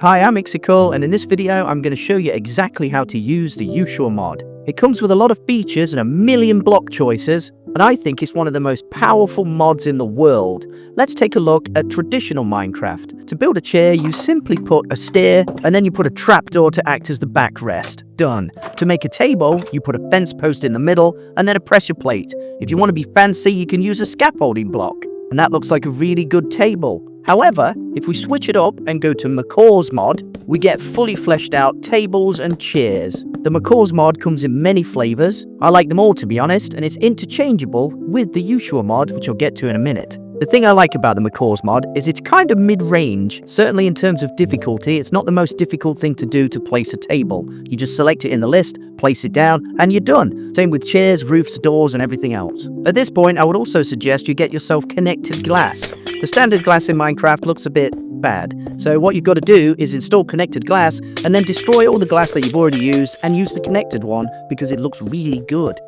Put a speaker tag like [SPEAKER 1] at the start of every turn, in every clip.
[SPEAKER 1] Hi, I'm Ikkcicle, and in this video I'm going to show you exactly how to use the Yuushya Mod. It comes with a lot of features and a million block choices, and I think it's one of the most powerful mods in the world. Let's take a look at traditional Minecraft. To build a chair, you simply put a stair, and then you put a trapdoor to act as the backrest. Done. To make a table, you put a fence post in the middle, and then a pressure plate. If you want to be fancy, you can use a scaffolding block. And that looks like a really good table. However, if we switch it up and go to Yuushya Mod, we get fully fleshed out tables and chairs. The Yuushya Mod comes in many flavors. I like them all, to be honest, and it's interchangeable with the Yuushya Mod, which I'll get to in a minute. The thing I like about the Yuushya Mod is it's kind of mid-range. Certainly in terms of difficulty, it's not the most difficult thing to do to place a table. You just select it in the list, place it down, and you're done. Same with chairs, roofs, doors, and everything else. At this point, I would also suggest you get yourself connected glass. The standard glass in Minecraft looks a bit bad. So what you've got to do is install connected glass and then destroy all the glass that you've already used and use the connected one because it looks really good.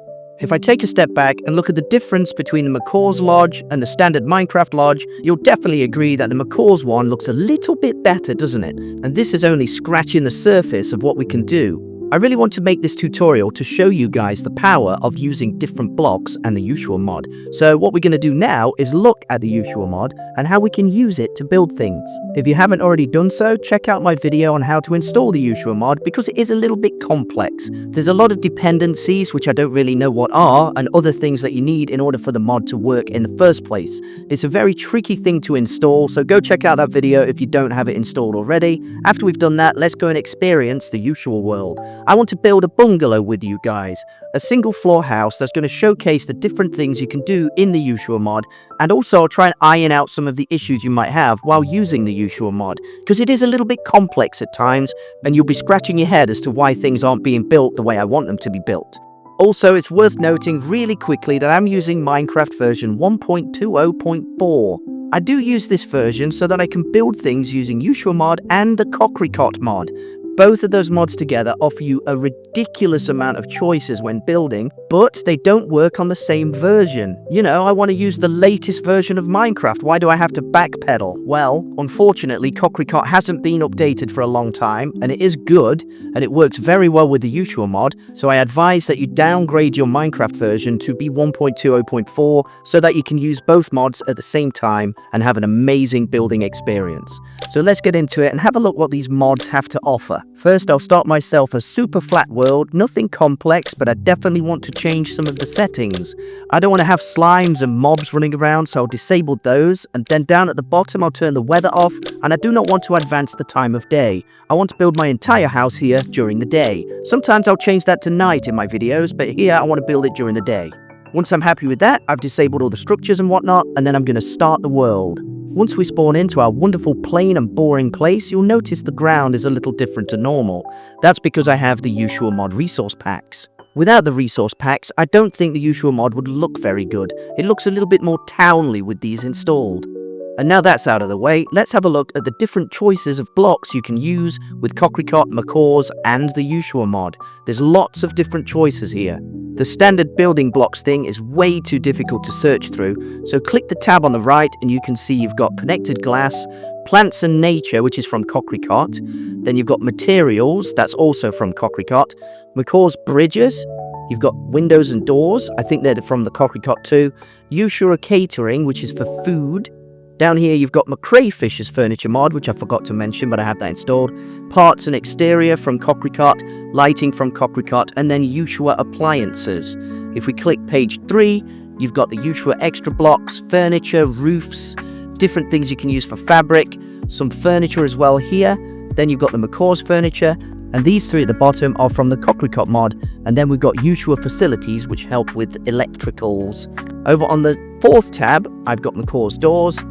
[SPEAKER 1] If I take a step back and look at the difference between the Yuushya Lodge and the standard Minecraft Lodge, you'll definitely agree that the Yuushya one looks a little bit better, doesn't it? And this is only scratching the surface of what we can do. I really want to make this tutorial to show you guys the power of using different blocks and the Yuushya Mod. So what we're going to do now is look at the Yuushya Mod and how we can use it to build things. If you haven't already done so, check out my video on how to install the Yuushya Mod because it is a little bit complex. There's a lot of dependencies which I don't really know what are and other things that you need in order for the mod to work in the first place. It's a very tricky thing to install, so go check out that video if you don't have it installed already. After we've done that, let's go and experience the Yuushya world. I want to build a bungalow with you guys, a single floor house that's going to showcase the different things you can do in the Yuushya Mod, and also I'll try and iron out some of the issues you might have while using the Yuushya Mod, because it is a little bit complex at times, and you'll be scratching your head as to why things aren't being built the way I want them to be built. Also, it's worth noting really quickly that I'm using Minecraft version 1.20.4. I do use this version so that I can build things using Yuushya Mod and the Ikkcicle mod. Both of those mods together offer you a ridiculous amount of choices when building, but they don't work on the same version. You know, I want to use the latest version of Minecraft. Why do I have to backpedal? Well, unfortunately, Ikkcicle hasn't been updated for a long time, and it is good, and it works very well with the Yuushya Mod, so I advise that you downgrade your Minecraft version to be 1.20.4 so that you can use both mods at the same time and have an amazing building experience. So let's get into it and have a look what these mods have to offer. First, I'll start myself a super flat world, nothing complex, but I definitely want to change some of the settings. I don't want to have slimes and mobs running around, so I'll disable those, and then down at the bottom I'll turn the weather off, and I do not want to advance the time of day. I want to build my entire house here during the day. Sometimes I'll change that to night in my videos, but here I want to build it during the day. Once I'm happy with that, I've disabled all the structures and whatnot, and then I'm going to start the world. Once we spawn into our wonderful plain and boring place, you'll notice the ground is a little different to normal. That's because I have the Yuushya Mod resource packs. Without the resource packs, I don't think the Yuushya Mod would look very good. It looks a little bit more townly with these installed. And now that's out of the way, let's have a look at the different choices of blocks you can use with Ikkcicle, Yuushya, and the Yuushya Mod. There's lots of different choices here. The standard building blocks thing is way too difficult to search through, so click the tab on the right and you can see you've got connected glass, plants and nature, which is from Ikkcicle, then you've got materials, that's also from Ikkcicle, Yuushya's bridges, you've got windows and doors, I think they're from the Ikkcicle too, Yuushya catering, which is for food. Down here you've got Crayfish's furniture mod, which I forgot to mention, but I have that installed. Parts and exterior from Ikkcicle, lighting from Ikkcicle, and then Yuushya appliances. If we click page 3, you've got the Yuushya extra blocks, furniture, roofs, different things you can use for fabric, some furniture as well here. Then you've got the Yuushya's furniture, and these three at the bottom are from the Ikkcicle mod, and then we've got Yuushya facilities, which help with electricals. Over on the 4th tab, I've got Yuushya's doors,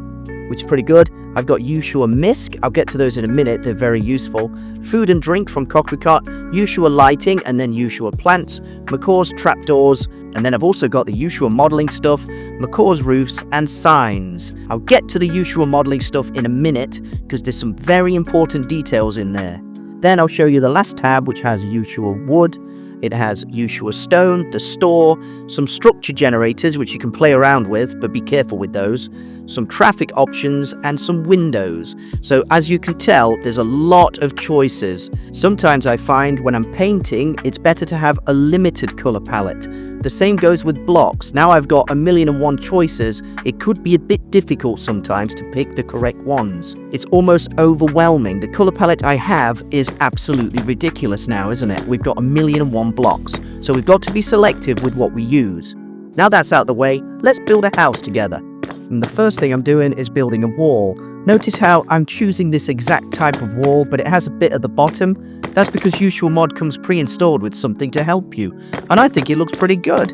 [SPEAKER 1] which is pretty good. I've got Yuushya Mist, I'll get to those in a minute, they're very useful. Food and drink from Ikkcicle, Yuushya lighting, and then Yuushya plants, Yuushya's trapdoors, and then I've also got the Yuushya modeling stuff, Yuushya's roofs, and signs. I'll get to the Yuushya modeling stuff in a minute, because there's some very important details in there. Then I'll show you the last tab, which has Yuushya wood. It has Yuushya stone, the store, some structure generators, which you can play around with, but be careful with those. some traffic options, and some windows. So as you can tell, there's a lot of choices. Sometimes I find when I'm painting, it's better to have a limited color palette. The same goes with blocks. Now I've got 1,000,001 choices. It could be a bit difficult sometimes to pick the correct ones. It's almost overwhelming. The color palette I have is absolutely ridiculous now, isn't it? We've got 1,000,001 blocks, so we've got to be selective with what we use. Now that's out of the way, let's build a house together. And the first thing I'm doing is building a wall. Notice how I'm choosing this exact type of wall, but it has a bit at the bottom. That's because Yuushya Mod comes pre-installed with something to help you, and I think it looks pretty good.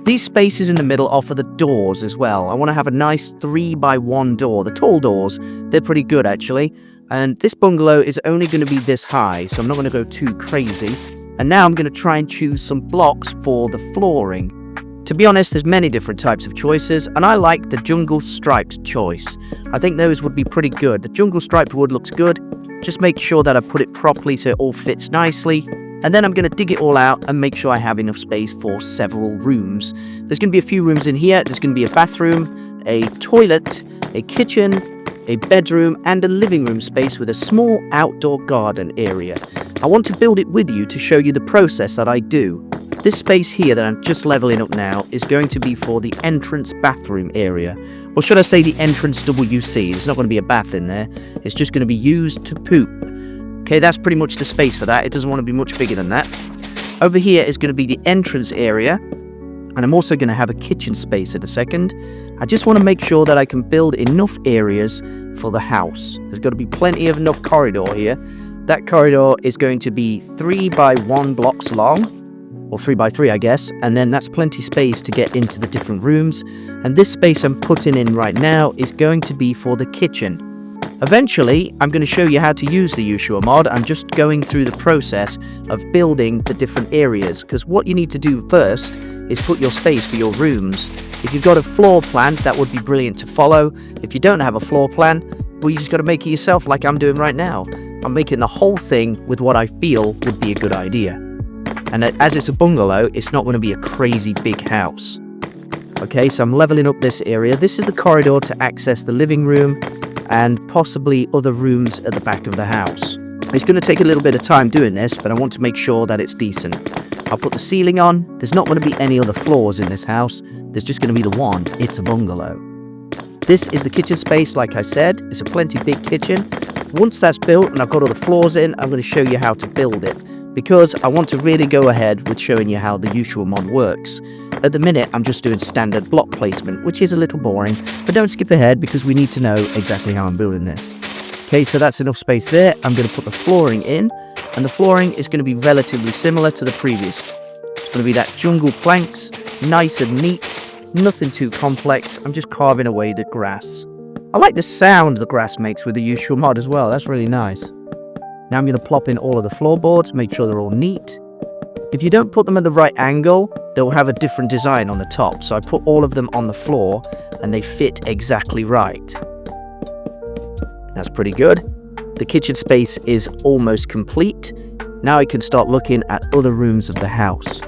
[SPEAKER 1] These spaces in the middle are for the doors as well. I want to have a nice 3x1 door. The tall doors, they're pretty good actually. And this bungalow is only going to be this high, so I'm not going to go too crazy. And now I'm going to try and choose some blocks for the flooring. To be honest, there's many different types of choices, and I like the jungle striped choice. I think those would be pretty good. The jungle striped wood looks good. Just make sure that I put it properly so it all fits nicely. And then I'm going to dig it all out and make sure I have enough space for several rooms. There's going to be a few rooms in here. There's going to be a bathroom, a toilet, a kitchen, a bedroom, and a living room space with a small outdoor garden area. I want to build it with you to show you the process that I do. This space here that I'm just leveling up now is going to be for the entrance bathroom area. Or should I say the entrance WC? There's not going to be a bath in there. It's just going to be used to poop. Okay, that's pretty much the space for that. It doesn't want to be much bigger than that. Over here is going to be the entrance area. And I'm also going to have a kitchen space in a second. I just want to make sure that I can build enough areas for the house. There's got to be plenty of enough corridor here. That corridor is going to be 3x1 blocks long. Or 3x3, I guess, and then that's plenty space to get into the different rooms. And this space I'm putting in right now is going to be for the kitchen. Eventually, I'm going to show you how to use the Yuushya Mod. I'm just going through the process of building the different areas, because what you need to do first is put your space for your rooms. If you've got a floor plan, that would be brilliant to follow. If you don't have a floor plan, well, you just got to make it yourself like I'm doing right now. I'm making the whole thing with what I feel would be a good idea. And as it's a bungalow, it's not going to be a crazy big house. Okay, so I'm leveling up this area. This is the corridor to access the living room and possibly other rooms at the back of the house. It's going to take a little bit of time doing this, but I want to make sure that it's decent. I'll put the ceiling on. There's not going to be any other floors in this house. There's just going to be the one. It's a bungalow. This is the kitchen space, like I said. It's a plenty big kitchen. Once that's built and I've got all the floors in, I'm going to show you how to build it, because I want to really go ahead with showing you how the Yuushya Mod works. At the minute, I'm just doing standard block placement, which is a little boring, but don't skip ahead because we need to know exactly how I'm building this. Okay, so that's enough space there. I'm going to put the flooring in, and the flooring is going to be relatively similar to the previous. It's going to be that jungle planks, nice and neat, nothing too complex. I'm just carving away the grass. I like the sound the grass makes with the Yuushya Mod as well. That's really nice. Now I'm going to plop in all of the floorboards, make sure they're all neat. If you don't put them at the right angle, they'll have a different design on the top. So I put all of them on the floor and they fit exactly right. That's pretty good. The kitchen space is almost complete. Now I can start looking at other rooms of the house.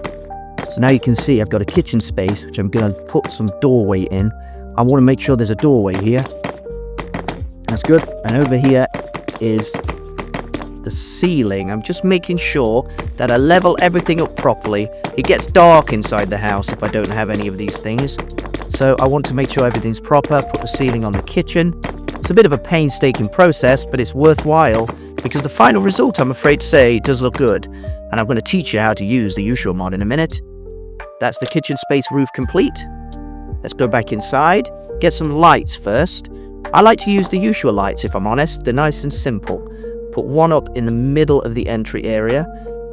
[SPEAKER 1] So now you can see I've got a kitchen space, which I'm going to put some doorway in. I want to make sure there's a doorway here. That's good. And over here is the ceiling. I'm just making sure that I level everything up properly. It gets dark inside the house if I don't have any of these things. So I want to make sure everything's proper. Put the ceiling on the kitchen. It's a bit of a painstaking process, but it's worthwhile because the final result, I'm afraid to say, does look good. And I'm going to teach you how to use the Yuushya Mod in a minute. That's the kitchen space roof complete. Let's go back inside. Get some lights first. I like to use the Yuushya lights, if I'm honest. They're nice and simple. Put one up in the middle of the entry area,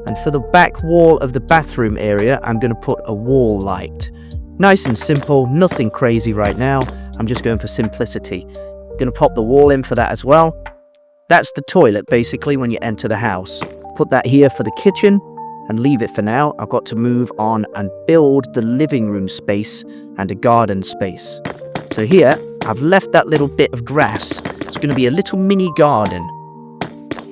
[SPEAKER 1] and for the back wall of the bathroom area, I'm going to put a wall light. Nice and simple, nothing crazy right now. I'm just going for simplicity. Going to pop the wall in for that as well. That's the toilet basically when you enter the house. Put that here for the kitchen and leave it for now. I've got to move on and build the living room space and a garden space. So here, I've left that little bit of grass. It's going to be a little mini garden.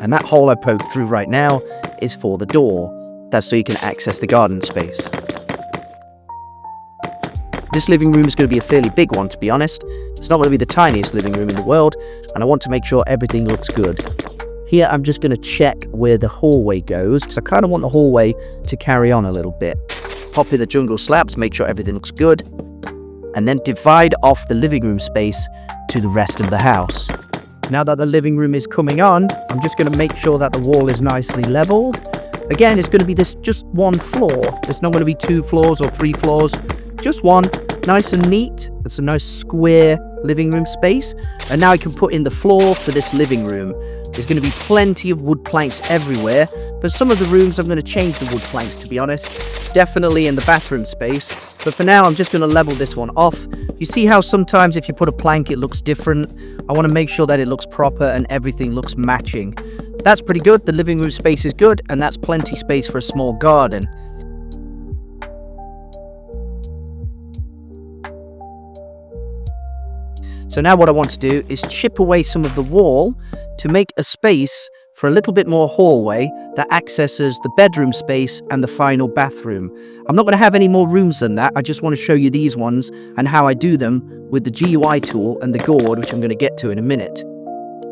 [SPEAKER 1] And that hole I poked through right now is for the door. That's so you can access the garden space. This living room is going to be a fairly big one, to be honest. It's not going to be the tiniest living room in the world, and I want to make sure everything looks good. Here, I'm just going to check where the hallway goes, because I kind of want the hallway to carry on a little bit. Pop in the jungle slabs, make sure everything looks good, and then divide off the living room space to the rest of the house. Now that the living room is coming on, I'm just going to make sure that the wall is nicely leveled. Again, it's going to be this just one floor. It's not going to be 2 floors or 3 floors, just one, nice and neat. It's a nice square living room space. And now I can put in the floor for this living room. There's going to be plenty of wood planks everywhere, but some of the rooms I'm going to change the wood planks, to be honest. Definitely in the bathroom space. But for now, I'm just going to level this one off. You see how sometimes if you put a plank, it looks different? I want to make sure that it looks proper and everything looks matching. That's pretty good. The living room space is good, and that's plenty space for a small garden. So now what I want to do is chip away some of the wall to make a space for a little bit more hallway that accesses the bedroom space and the final bathroom. I'm not going to have any more rooms than that. I just want to show you these ones and how I do them with the GUI tool and the gourd, which I'm going to get to in a minute.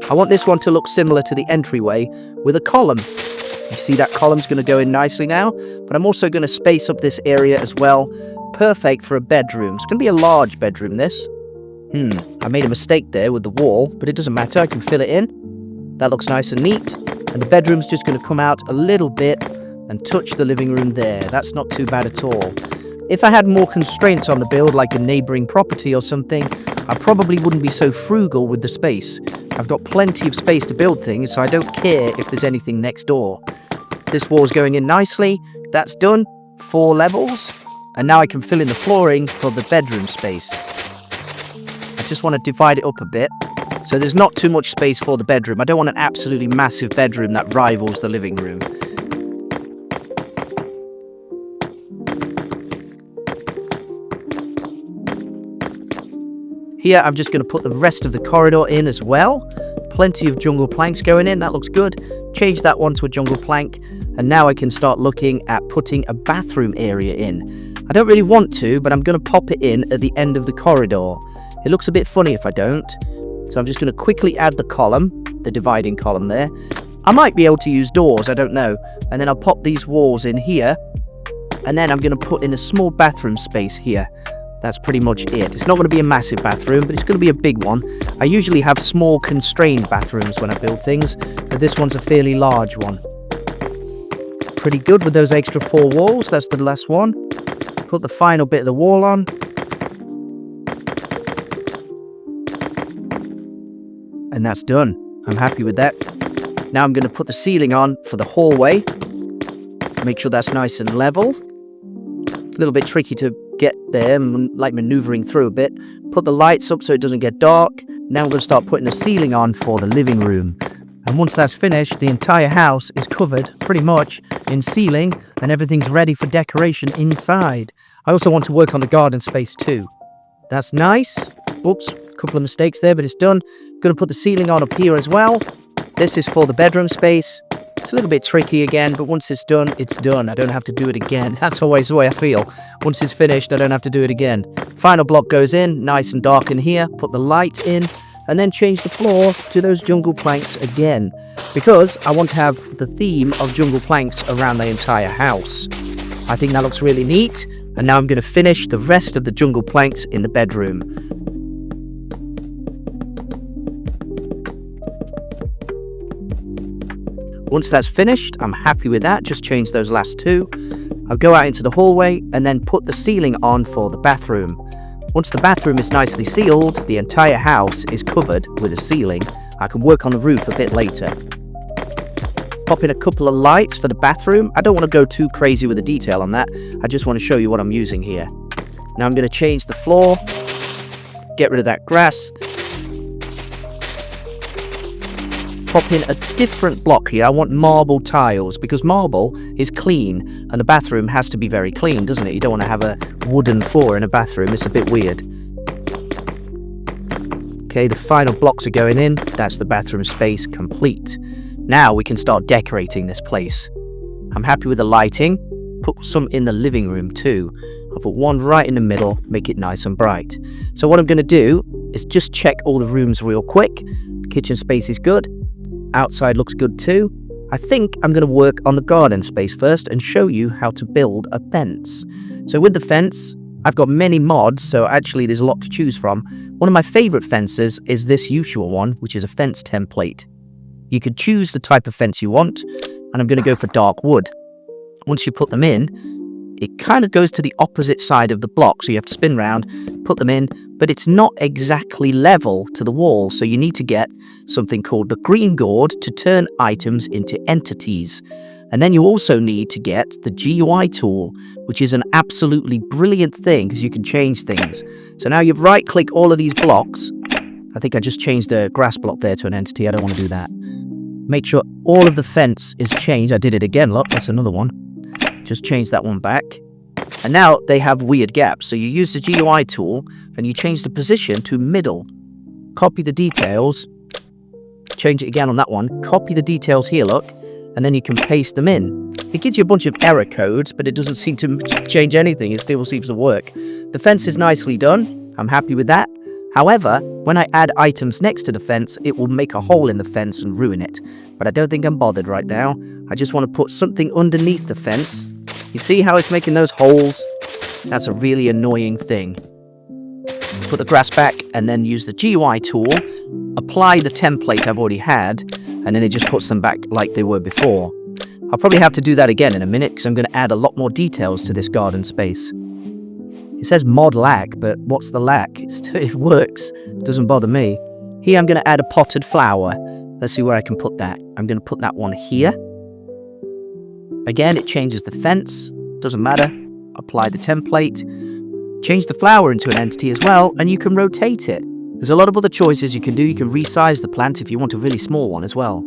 [SPEAKER 1] I want this one to look similar to the entryway with a column. You see that column's going to go in nicely now, but I'm also going to space up this area as well. Perfect for a bedroom. It's going to be a large bedroom, this. I made a mistake there with the wall, but it doesn't matter. I can fill it in. That looks nice and neat. And the bedroom's just going to come out a little bit and touch the living room there. That's not too bad at all. If I had more constraints on the build, like a neighboring property or something, I probably wouldn't be so frugal with the space. I've got plenty of space to build things, so I don't care if there's anything next door. This wall's going in nicely. That's done. 4 levels. And now I can fill in the flooring for the bedroom space. I just want to divide it up a bit, so there's not too much space for the bedroom. I don't want an absolutely massive bedroom that rivals the living room. Here, I'm just going to put the rest of the corridor in as well. Plenty of jungle planks going in. That looks good. Change that one to a jungle plank. And now I can start looking at putting a bathroom area in. I don't really want to, but I'm going to pop it in at the end of the corridor. It looks a bit funny if I don't. So I'm just going to quickly add the column, the dividing column there. I might be able to use doors, I don't know. And then I'll pop these walls in here. And then I'm going to put in a small bathroom space here. That's pretty much it. It's not going to be a massive bathroom, but it's going to be a big one. I usually have small constrained bathrooms when I build things, but this one's a fairly large one. Pretty good with those extra 4 walls. That's the last one. Put the final bit of the wall on. And that's done. I'm happy with that. Now I'm going to put the ceiling on for the hallway. Make sure that's nice and level. A little bit tricky to get there, like maneuvering through a bit. Put the lights up so it doesn't get dark. Now I'm going to start putting the ceiling on for the living room. And once that's finished, the entire house is covered pretty much in ceiling and everything's ready for decoration inside. I also want to work on the garden space too. That's nice. Oops, a couple of mistakes there, but it's done. Going to put the ceiling on up here as well. This is for the bedroom space. It's a little bit tricky again, but once it's done, it's done. I don't have to do it again. That's always the way I feel. Once it's finished, I don't have to do it again. Final block goes in, nice and dark in here. Put the light in, and then change the floor to those jungle planks again, because I want to have the theme of jungle planks around the entire house. I think that looks really neat. And now I'm going to finish the rest of the jungle planks in the bedroom. Once that's finished, I'm happy with that. Just change those last 2. I'll go out into the hallway and then put the ceiling on for the bathroom. Once the bathroom is nicely sealed, the entire house is covered with a ceiling. I can work on the roof a bit later. Pop in a couple of lights for the bathroom. I don't want to go too crazy with the detail on that. I just want to show you what I'm using here. Now I'm going to change the floor. Get rid of that grass. Pop in a different block here. I want marble tiles because marble is clean and the bathroom has to be very clean, doesn't it? You don't want to have a wooden floor in a bathroom. It's a bit weird. Okay, the final blocks are going in. That's the bathroom space complete. Now we can start decorating this place. I'm happy with the lighting. Put some in the living room too. I'll put one right in the middle, make it nice and bright. So what I'm going to do is just check all the rooms real quick. Kitchen space is good. Outside looks good too. I think I'm going to work on the garden space first and show you how to build a fence. So with the fence, I've got many mods, so actually there's a lot to choose from. One of my favorite fences is this Yuushya one, which is a fence template. You could choose the type of fence you want, and I'm going to go for dark wood. Once you put them in, it kind of goes to the opposite side of the block, so you have to spin around, put them in, but it's not exactly level to the wall, so you need to get something called the green gourd to turn items into entities. And then you also need to get the GUI tool, which is an absolutely brilliant thing because you can change things. So now you right-click all of these blocks. I think I just changed the grass block there to an entity. I don't want to do that. Make sure all of the fence is changed. I did it again, look, that's another one. Just change that one back. And now they have weird gaps. So you use the GUI tool and you change the position to middle. Copy the details. Change it again on that one. Copy the details here, look. And then you can paste them in. It gives you a bunch of error codes, but it doesn't seem to change anything. It still seems to work. The fence is nicely done. I'm happy with that. However, when I add items next to the fence, it will make a hole in the fence and ruin it. But I don't think I'm bothered right now. I just want to put something underneath the fence. You see how it's making those holes? That's a really annoying thing. Put the grass back and then use the GUI tool. Apply the template I've already had, and then it just puts them back like they were before. I'll probably have to do that again in a minute because I'm going to add a lot more details to this garden space. It says mod lack, but what's the lack? It works. It doesn't bother me. Here I'm going to add a potted flower. Let's see where I can put that. I'm going to put that one here. Again, it changes the fence. Doesn't matter. Apply the template. Change the flower into an entity as well, and you can rotate it. There's a lot of other choices you can do. You can resize the plant if you want a really small one as well.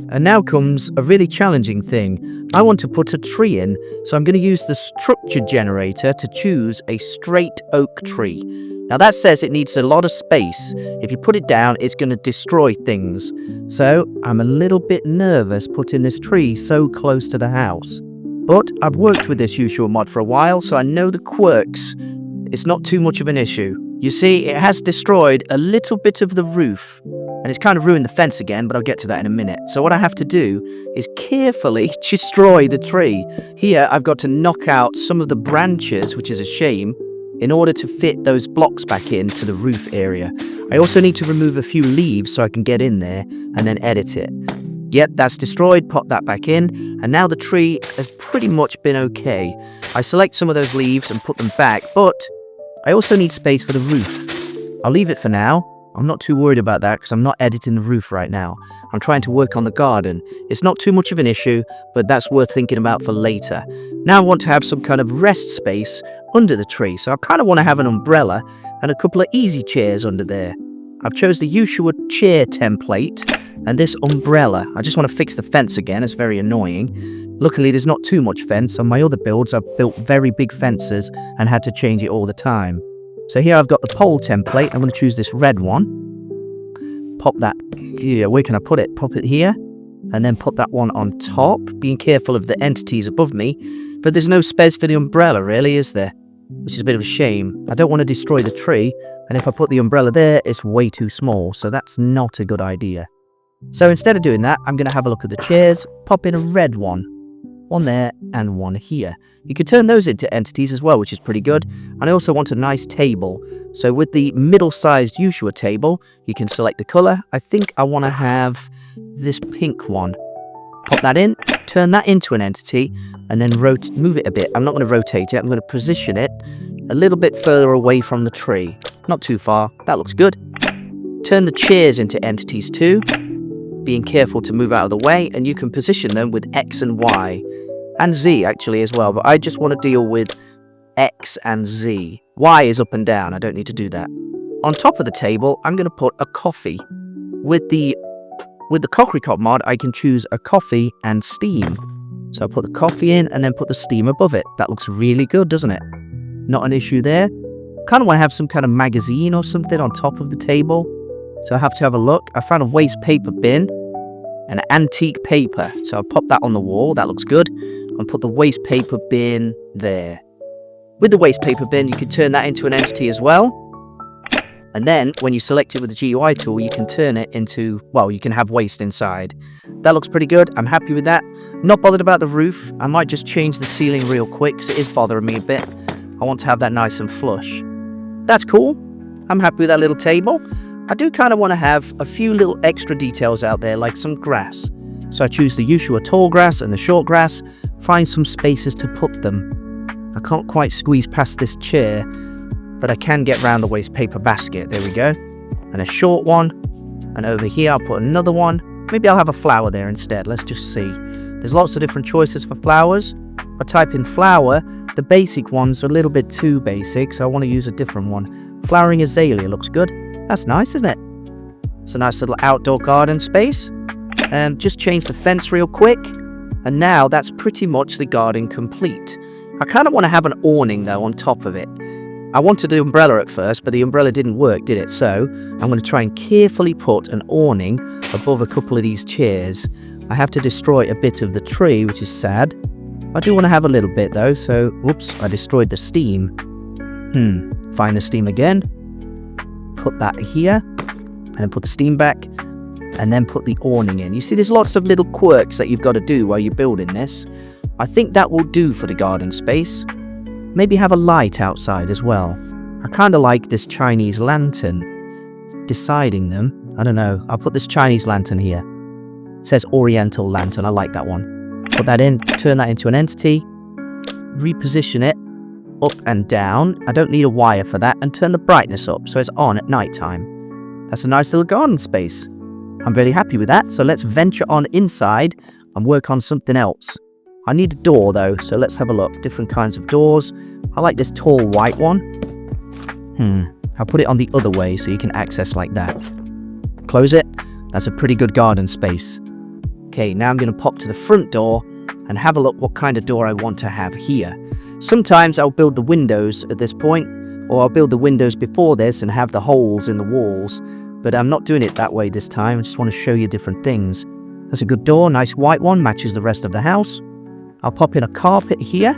[SPEAKER 1] And now comes a really challenging thing. I want to put a tree in, so I'm going to use the structure generator to choose a straight oak tree. Now that says it needs a lot of space. If you put it down, it's going to destroy things. So I'm a little bit nervous putting this tree so close to the house. But I've worked with this Yuushya mod for a while, so I know the quirks. It's not too much of an issue. You see, it has destroyed a little bit of the roof, and it's kind of ruined the fence again, but I'll get to that in a minute. So what I have to do is carefully destroy the tree. Here, I've got to knock out some of the branches, which is a shame, in order to fit those blocks back into the roof area. I also need to remove a few leaves so I can get in there and then edit it. Yep, that's destroyed, pop that back in, and now the tree has pretty much been okay. I select some of those leaves and put them back, but I also need space for the roof. I'll leave it for now. I'm not too worried about that because I'm not editing the roof right now. I'm trying to work on the garden. It's not too much of an issue, but that's worth thinking about for later. Now I want to have some kind of rest space under the tree, so I kind of want to have an umbrella and a couple of easy chairs under there. I've chose the Yuushya chair template and this umbrella. I just want to fix the fence again. It's very annoying. Luckily, there's not too much fence. On my other builds, I've built very big fences and had to change it all the time. So here I've got the pole template. I'm going to choose this red one. Pop that here. Where can I put it? Pop it here. And then put that one on top. Being careful of the entities above me. But there's no space for the umbrella, really, is there? Which is a bit of a shame. I don't want to destroy the tree. And if I put the umbrella there, it's way too small. So that's not a good idea. So instead of doing that, I'm going to have a look at the chairs. Pop in a red one. One there and one here. You can turn those into entities as well, which is pretty good. And I also want a nice table. So with the middle-sized Yuushya table, you can select the color. I think I want to have this pink one. Pop that in, turn that into an entity, and then move it a bit. I'm not going to rotate it. I'm going to position it a little bit further away from the tree. Not too far. That looks good. Turn the chairs into entities too. Being careful to move out of the way, and you can position them with X and Y and Z actually as well, but I just want to deal with X and Z. Y is up and down. I don't need to do that. On top of the table, I'm going to put a coffee. With the Ikkcicle mod, I can choose a coffee and steam. So I'll put the coffee in and then put the steam above it. That looks really good, doesn't it? Not an issue there. Kind of want to have some kind of magazine or something on top of the table. So I have to have a look. I found a waste paper bin. An antique paper. So I'll pop that on the wall. That looks good. I'll put the waste paper bin there. With the waste paper bin, you can turn that into an entity as well. And then when you select it with the GUI tool, you can turn it into, well, you can have waste inside. That looks pretty good. I'm happy with that. Not bothered about the roof. I might just change the ceiling real quick because it is bothering me a bit. I want to have that nice and flush. That's cool. I'm happy with that little table. I do kind of want to have a few little extra details out there, like some grass. So I choose the Yuushya tall grass and the short grass. Find some spaces to put them. I can't quite squeeze past this chair, but I can get around the waste paper basket. There we go. And a short one. And over here I'll put another one. Maybe I'll have a flower there instead. Let's just see. There's lots of different choices for flowers. If I type in flower, the basic ones are a little bit too basic, so I want to use a different one. Flowering azalea looks good. That's nice, isn't it? It's a nice little outdoor garden space. Just change the fence real quick. And now that's pretty much the garden complete. I kind of want to have an awning though on top of it. I wanted the umbrella at first, but the umbrella didn't work, did it? So I'm going to try and carefully put an awning above a couple of these chairs. I have to destroy a bit of the tree, which is sad. I do want to have a little bit though, so whoops, I destroyed the steam. Find the steam again. Put that here, and then put the steam back, and then put the awning in. You see, there's lots of little quirks that you've got to do while you're building this. I think that will do for the garden space. Maybe have a light outside as well. I kind of like this Chinese lantern. Deciding them, I don't know. I'll put this Chinese lantern here. It says Oriental lantern. I like that one. Put that in, turn that into an entity, reposition it up and down. I don't need a wire for that, and turn the brightness up so it's on at night time. That's a nice little garden space. I'm really happy with that. So let's venture on inside and work on something else. I need a door though, so let's have a look. Different kinds of doors. I like this tall white one. I'll put it on the other way so you can access like that. Close it. That's a pretty good garden space. Okay, now I'm going to pop to the front door and have a look what kind of door I want to have here. Sometimes I'll build the windows at this point, or I'll build the windows before this and have the holes in the walls, but I'm not doing it that way this time. I just want to show you different things. That's a good door, nice white one, matches the rest of the house. I'll pop in a carpet here.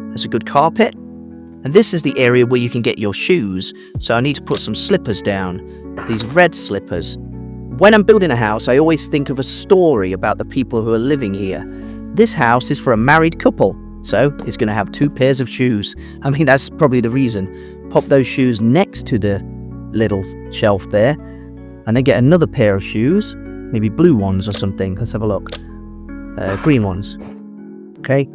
[SPEAKER 1] There's a good carpet. And this is the area where you can get your shoes. So I need to put some slippers down. These red slippers. When I'm building a house, I always think of a story about the people who are living here. This house is for a married couple. So it's going to have 2 pairs of shoes. I mean, that's probably the reason. Pop those shoes next to the little shelf there. And then get another pair of shoes. Maybe blue ones or something. Let's have a look. Green ones. Okay,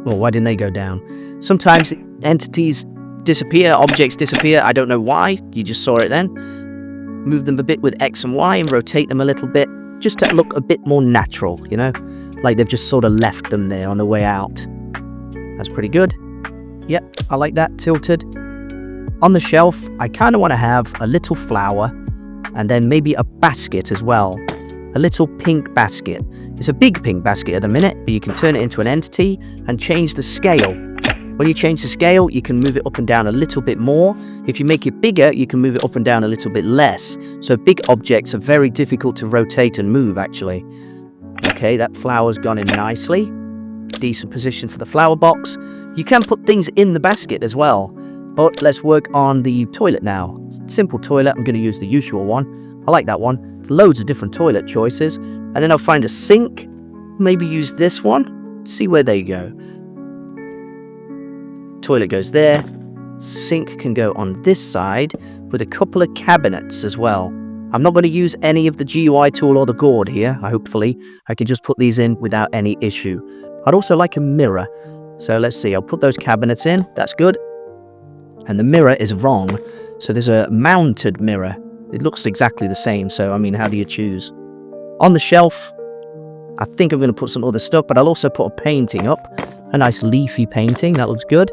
[SPEAKER 1] well, why didn't they go down? Sometimes entities disappear, objects disappear. I don't know why. You just saw it then. Move them a bit with X and Y and rotate them a little bit just to look a bit more natural, you know? Like they've just sort of left them there on the way out. That's pretty good. Yep, I like that, tilted. On the shelf, I kind of want to have a little flower and then maybe a basket as well. A little pink basket. It's a big pink basket at the minute, but you can turn it into an entity and change the scale. When you change the scale, you can move it up and down a little bit more. If you make it bigger, you can move it up and down a little bit less. So big objects are very difficult to rotate and move, actually. Okay, that flower's gone in nicely. Decent position for the flower box. You can put things in the basket as well. But let's work on the toilet now. Simple toilet. I'm going to use the usual one. I like that one. Loads of different toilet choices. And then I'll find a sink. Maybe use this one. See where they go. Toilet goes there. Sink can go on this side with a couple of cabinets as well. I'm not going to use any of the GUI tool or the gourd here. Hopefully I can just put these in without any issue. I'd also like a mirror. So let's see. I'll put those cabinets in. That's good. And the mirror is wrong. So there's a mounted mirror. It looks exactly the same, so I mean, how do you choose? On the shelf, I think I'm going to put some other stuff, but I'll also put a painting up. A nice leafy painting, that looks good.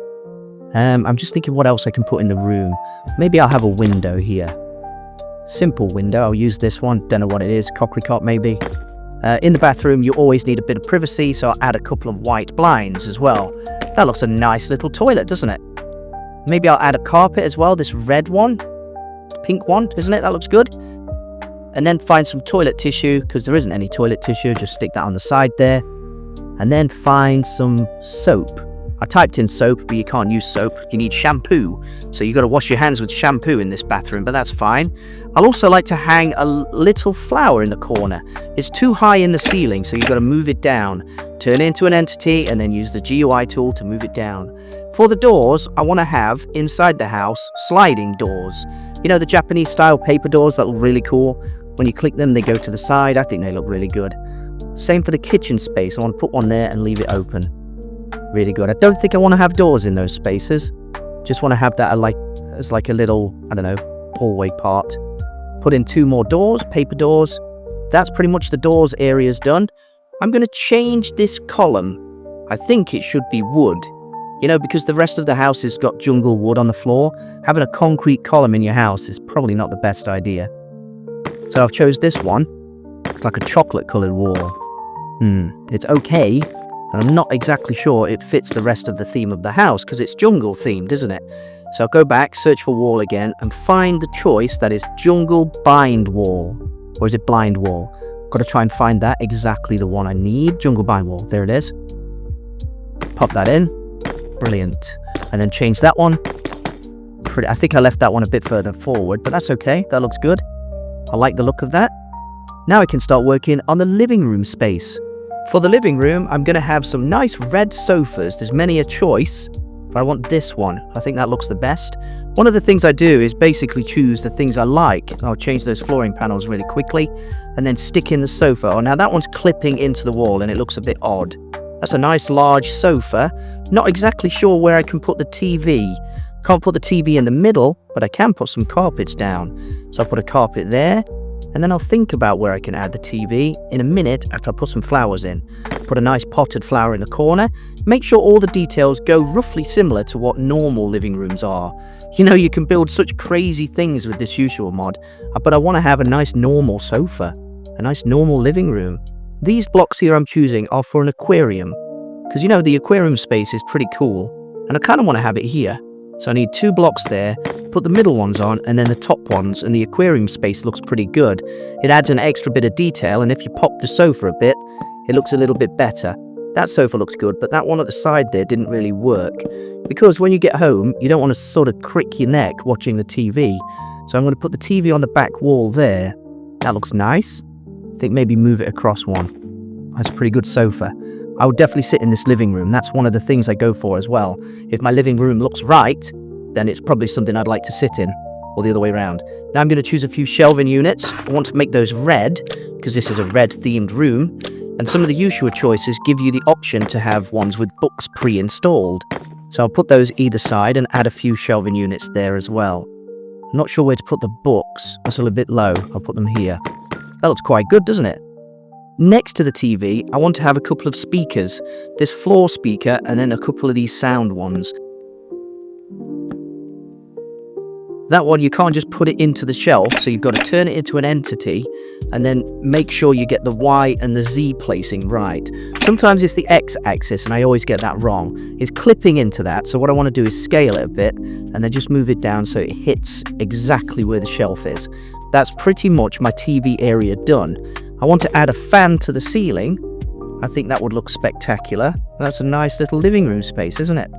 [SPEAKER 1] I'm just thinking what else I can put in the room. Maybe I'll have a window here. Simple window, I'll use this one. Don't know what it is, cockry-cock maybe. In the bathroom, you always need a bit of privacy, so I'll add a couple of white blinds as well. That looks a nice little toilet, doesn't it? Maybe I'll add a carpet as well, this red one. Pink one, isn't it? That looks good. And then find some toilet tissue, because there isn't any toilet tissue. Just stick that on the side there. And then find some soap. I typed in soap, but you can't use soap. You need shampoo. So you've got to wash your hands with shampoo in this bathroom, but that's fine. I'll also like to hang a little flower in the corner. It's too high in the ceiling, so you've got to move it down. Turn it into an entity, and then use the GUI tool to move it down. For the doors, I want to have, inside the house, sliding doors. You know, the Japanese style paper doors that look really cool. When you click them, they go to the side. I think they look really good. Same for the kitchen space. I want to put one there and leave it open. Really good. I don't think I want to have doors in those spaces. Just want to have that as like a little, I don't know, hallway part. Put in 2 more doors, paper doors. That's pretty much the doors area's done. I'm going to change this column. I think it should be wood. You know, because the rest of the house has got jungle wood on the floor, having a concrete column in your house is probably not the best idea. So I've chose this one. It's like a chocolate coloured wall. It's okay, and I'm not exactly sure it fits the rest of the theme of the house, because it's jungle themed, isn't it? So I'll go back, search for wall again, and find the choice that is jungle bind wall. Or is it blind wall? Got to try and find that, exactly the one I need. Jungle bind wall, there it is. Pop that in. Brilliant. And then change that one. I think I left that one a bit further forward, but that's okay. That looks good. I like the look of that. Now I can start working on the living room space. For the living room, I'm going to have some nice red sofas. There's many a choice, but I want this one. I think that looks the best. One of the things I do is basically choose the things I like. I'll change those flooring panels really quickly and then stick in the sofa. Oh, now that one's clipping into the wall and it looks a bit odd. That's a nice large sofa. Not exactly sure where I can put the TV. Can't put the TV in the middle, but I can put some carpets down. So I'll put a carpet there, and then I'll think about where I can add the TV in a minute after I put some flowers in. Put a nice potted flower in the corner. Make sure all the details go roughly similar to what normal living rooms are. You know, you can build such crazy things with this Yuushya mod, but I want to have a nice normal sofa, a nice normal living room. These blocks here I'm choosing are for an aquarium, because you know the aquarium space is pretty cool, and I kind of want to have it here. So I need 2 blocks there, put the middle ones on, and then the top ones, and the aquarium space looks pretty good. It adds an extra bit of detail, and if you pop the sofa a bit, it looks a little bit better. That sofa looks good, but that one at the side there didn't really work, because when you get home, you don't want to sort of crick your neck watching the TV. So I'm going to put the TV on the back wall there. That looks nice. I think maybe move it across one. That's a pretty good sofa. I would definitely sit in this living room. That's one of the things I go for as well. If my living room looks right, then it's probably something I'd like to sit in, or the other way around. Now I'm going to choose a few shelving units. I want to make those red, because this is a red themed room. And some of the Yuushya choices give you the option to have ones with books pre-installed. So I'll put those either side and add a few shelving units there as well. I'm not sure where to put the books. That's a little bit low. I'll put them here. That looks quite good, doesn't it? Next to the TV, I want to have a couple of speakers. This floor speaker and then a couple of these sound ones. That one, you can't just put it into the shelf, so you've got to turn it into an entity and then make sure you get the Y and the Z placing right. Sometimes it's the X axis and I always get that wrong. It's clipping into that, so what I want to do is scale it a bit and then just move it down so it hits exactly where the shelf is. That's pretty much my TV area done. I want to add a fan to the ceiling. I think that would look spectacular. That's a nice little living room space, isn't it?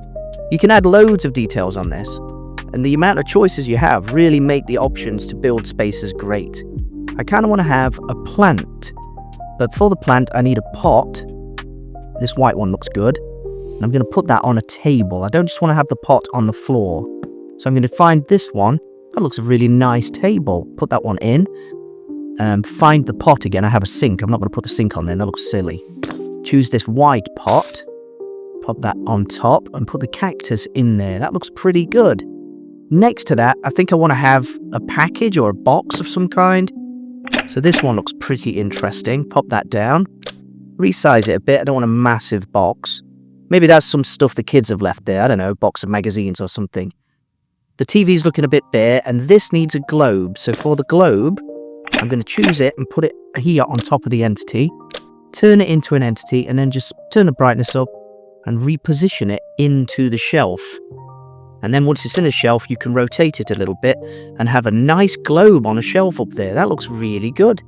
[SPEAKER 1] You can add loads of details on this. And the amount of choices you have really make the options to build spaces great. I kind of want to have a plant, but for the plant I need a pot. This white one looks good, and I'm going to put that on a table. I don't just want to have the pot on the floor, so I'm going to find this one. That looks a really nice table. Put that one in. Find the pot again. I have a sink. I'm not going to put the sink on there. That looks silly. Choose this white pot. Pop that on top and put the cactus in there. That looks pretty good. Next to that, I think I want to have a package or a box of some kind. So this one looks pretty interesting. Pop that down. Resize it a bit. I don't want a massive box. Maybe that's some stuff the kids have left there. I don't know, a box of magazines or something. The TV's looking a bit bare, and this needs a globe. So for the globe, I'm going to choose it and put it here on top of the entity. Turn it into an entity, and then just turn the brightness up and reposition it into the shelf. And then once it's in the shelf, you can rotate it a little bit and have a nice globe on a shelf up there. That looks really good.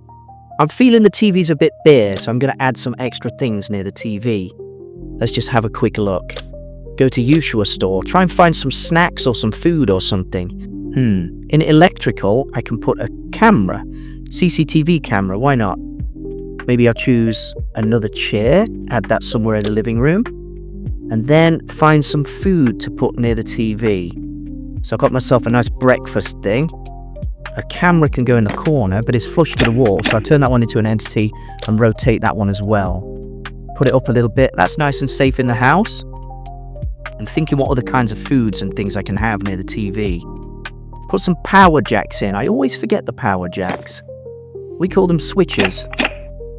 [SPEAKER 1] I'm feeling the TV's a bit bare, so I'm going to add some extra things near the TV. Let's just have a quick look. Go to Yuushya store, try and find some snacks or some food or something. In Ikkcicle, I can put a camera, CCTV camera, why not? Maybe I'll choose another chair, add that somewhere in the living room, and then find some food to put near the TV. So I've got myself a nice breakfast thing. A camera can go in the corner, but it's flush to the wall, so I turn that one into an entity and rotate that one as well. Put it up a little bit, that's nice and safe in the house. And thinking what other kinds of foods and things I can have near the TV. Put some power jacks in. I always forget the power jacks. We call them switches.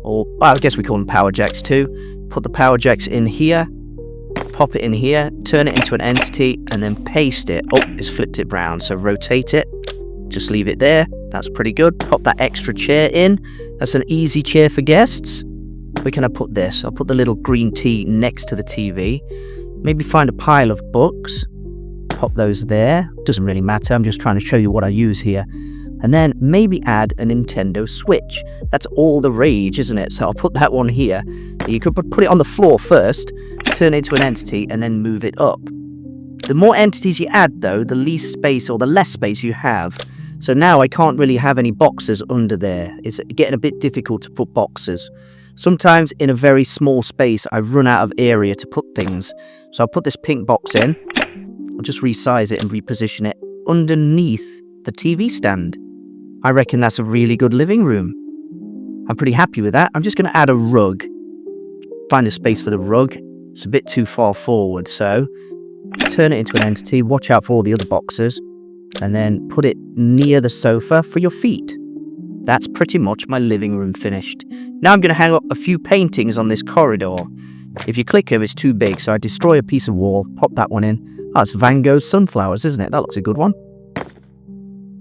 [SPEAKER 1] Or, well, I guess we call them power jacks too. Put the power jacks in here. Pop it in here. Turn it into an entity. And then paste it. Oh, it's flipped it round. So rotate it. Just leave it there. That's pretty good. Pop that extra chair in. That's an easy chair for guests. Where can I put this? I'll put the little green tea next to the TV. Maybe find a pile of books. Pop those there. Doesn't really matter. I'm just trying to show you what I use here. And then maybe add a Nintendo Switch. That's all the rage, isn't it? So I'll put that one here. You could put it on the floor first, turn it into an entity, and then move it up. The more entities you add, though, the least space or the less space you have. So now I can't really have any boxes under there. It's getting a bit difficult to put boxes. Sometimes in a very small space, I run out of area to put things. So I'll put this pink box in. I'll just resize it and reposition it underneath the TV stand. I reckon that's a really good living room. I'm pretty happy with that. I'm just going to add a rug. Find a space for the rug. It's a bit too far forward, so turn it into an entity. Watch out for all the other boxes. And then put it near the sofa for your feet. That's pretty much my living room finished. Now I'm going to hang up a few paintings on this corridor. If you click them, it's too big, so I destroy a piece of wall, pop that one in. Oh, it's Van Gogh's sunflowers, isn't it? That looks a good one.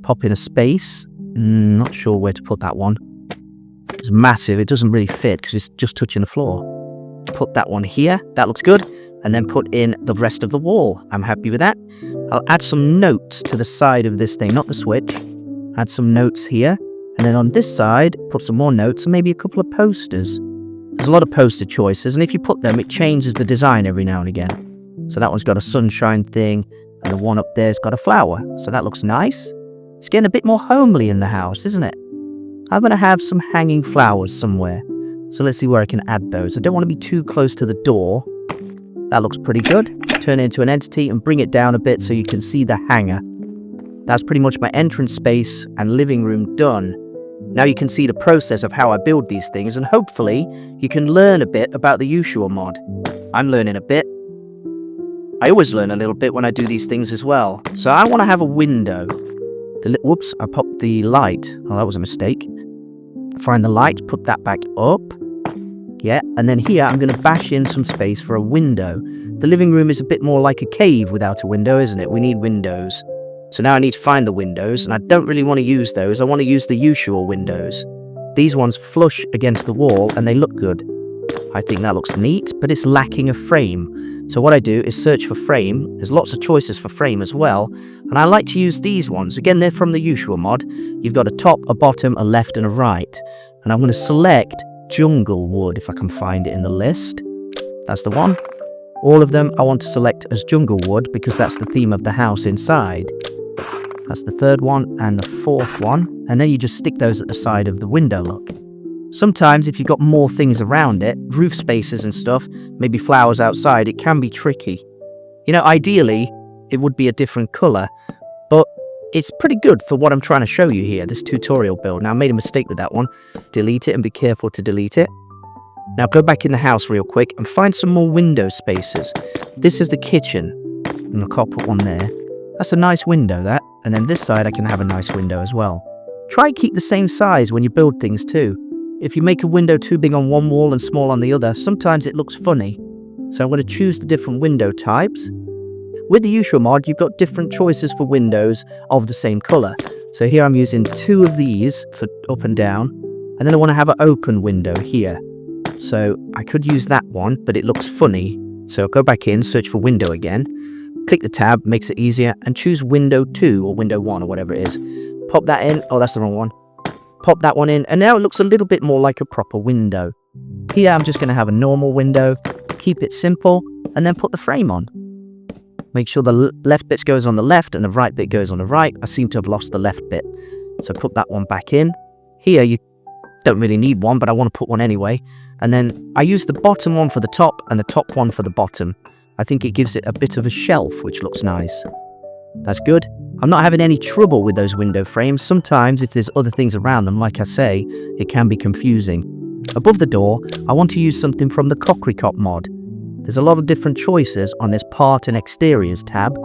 [SPEAKER 1] Pop in a space. Not sure where to put that one. It's massive. It doesn't really fit because it's just touching the floor. Put that one here. That looks good. And then put in the rest of the wall. I'm happy with that. I'll add some notes to the side of this thing, not the switch. Add some notes here. And then on this side, put some more notes and maybe a couple of posters. There's a lot of poster choices, and if you put them, it changes the design every now and again. So that one's got a sunshine thing, and the one up there's got a flower. So that looks nice. It's getting a bit more homely in the house, isn't it? I'm going to have some hanging flowers somewhere. So let's see where I can add those. I don't want to be too close to the door. That looks pretty good. Turn it into an entity and bring it down a bit so you can see the hanger. That's pretty much my entrance space and living room done. Now you can see the process of how I build these things, and hopefully you can learn a bit about the Yuushya mod. I'm learning a bit. I always learn a little bit when I do these things as well. So I want to have a window. Whoops, I popped the light. Oh, that was a mistake. Find the light, put that back up. Yeah, and then here I'm going to bash in some space for a window. The living room is a bit more like a cave without a window, isn't it? We need windows. So now I need to find the windows, and I don't really want to use those. I want to use the Yuushya windows. These ones flush against the wall, and they look good. I think that looks neat, but it's lacking a frame. So what I do is search for frame. There's lots of choices for frame as well, and I like to use these ones. Again, they're from the Yuushya mod. You've got a top, a bottom, a left, and a right. And I'm going to select jungle wood, if I can find it in the list. That's the one. All of them I want to select as jungle wood because that's the theme of the house inside. That's the third one and the fourth one. And then you just stick those at the side of the window look. Sometimes if you've got more things around it, roof spaces and stuff, maybe flowers outside, it can be tricky. You know, ideally, it would be a different colour, but it's pretty good for what I'm trying to show you here, this tutorial build. Now, I made a mistake with that one. Delete it and be careful to delete it. Now, go back in the house real quick and find some more window spaces. This is the kitchen, and I can't put one there. That's a nice window, that. And then this side, I can have a nice window as well. Try and keep the same size when you build things too. If you make a window too big on one wall and small on the other, sometimes it looks funny. So I'm going to choose the different window types. With the Yuushya mod, you've got different choices for windows of the same colour. So here I'm using 2 of these for up and down. And then I want to have an open window here. So I could use that one, but it looks funny. So go back in, search for window again. Click the tab, makes it easier, and choose window 2 or window 1 or whatever it is. Pop that in. Oh, that's the wrong one. Pop that one in, and now it looks a little bit more like a proper window. Here I'm just going to have a normal window, keep it simple, and then put the frame on. Make sure the left bit goes on the left and the right bit goes on the right. I seem to have lost the left bit. So put that one back in. Here you don't really need one, but I want to put one anyway. And then I use the bottom one for the top and the top one for the bottom. I think it gives it a bit of a shelf, which looks nice. That's good. I'm not having any trouble with those window frames. Sometimes if there's other things around them, like I say, it can be confusing. Above the door, I want to use something from the Ikkcicle mod. There's a lot of different choices on this part and exteriors tab,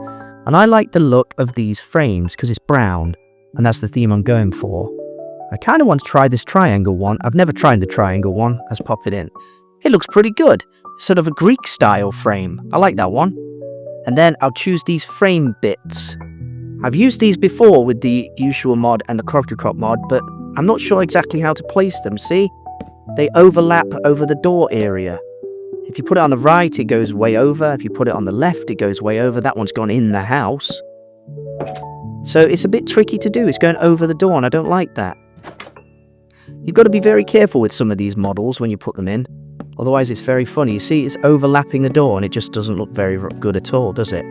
[SPEAKER 1] and I like the look of these frames because it's brown, and that's the theme I'm going for. I kind of want to try this triangle one. I've never tried the triangle one. Let's pop it in. It looks pretty good. Sort of a Greek style frame. I like that one. And then I'll choose these frame bits. I've used these before with the Yuushya Mod and the Ikkcicle mod, but I'm not sure exactly how to place them. See? They overlap over the door area. If you put it on the right, it goes way over. If you put it on the left, it goes way over. That one's gone in the house. So it's a bit tricky to do. It's going over the door, and I don't like that. You've got to be very careful with some of these models when you put them in. Otherwise, it's very funny. You see, it's overlapping the door, and it just doesn't look very good at all, does it?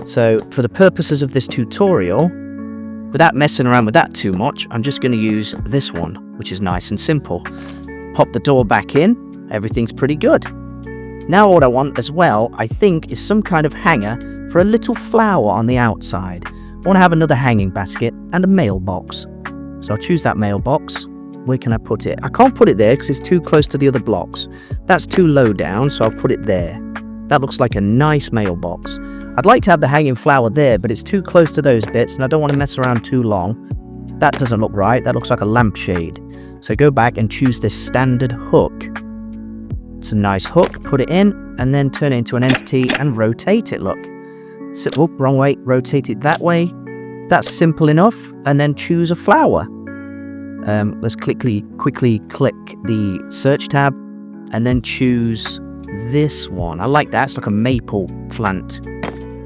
[SPEAKER 1] So for the purposes of this tutorial, without messing around with that too much, I'm just going to use this one, which is nice and simple. Pop the door back in. Everything's pretty good. Now what I want as well, I think, is some kind of hanger for a little flower on the outside. I want to have another hanging basket and a mailbox. So I'll choose that mailbox. Where can I put it? I can't put it there because it's too close to the other blocks. That's too low down, so I'll put it there. That looks like a nice mailbox. I'd like to have the hanging flower there, but it's too close to those bits, and I don't want to mess around too long. That doesn't look right. That looks like a lampshade. So go back and choose this standard hook. It's a nice hook. Put it in, and then turn it into an entity and rotate it, look. So, oh, wrong way. Rotate it that way. That's simple enough. And then choose a flower. Let's quickly click the search tab and then choose this one. I like that. It's like a maple plant.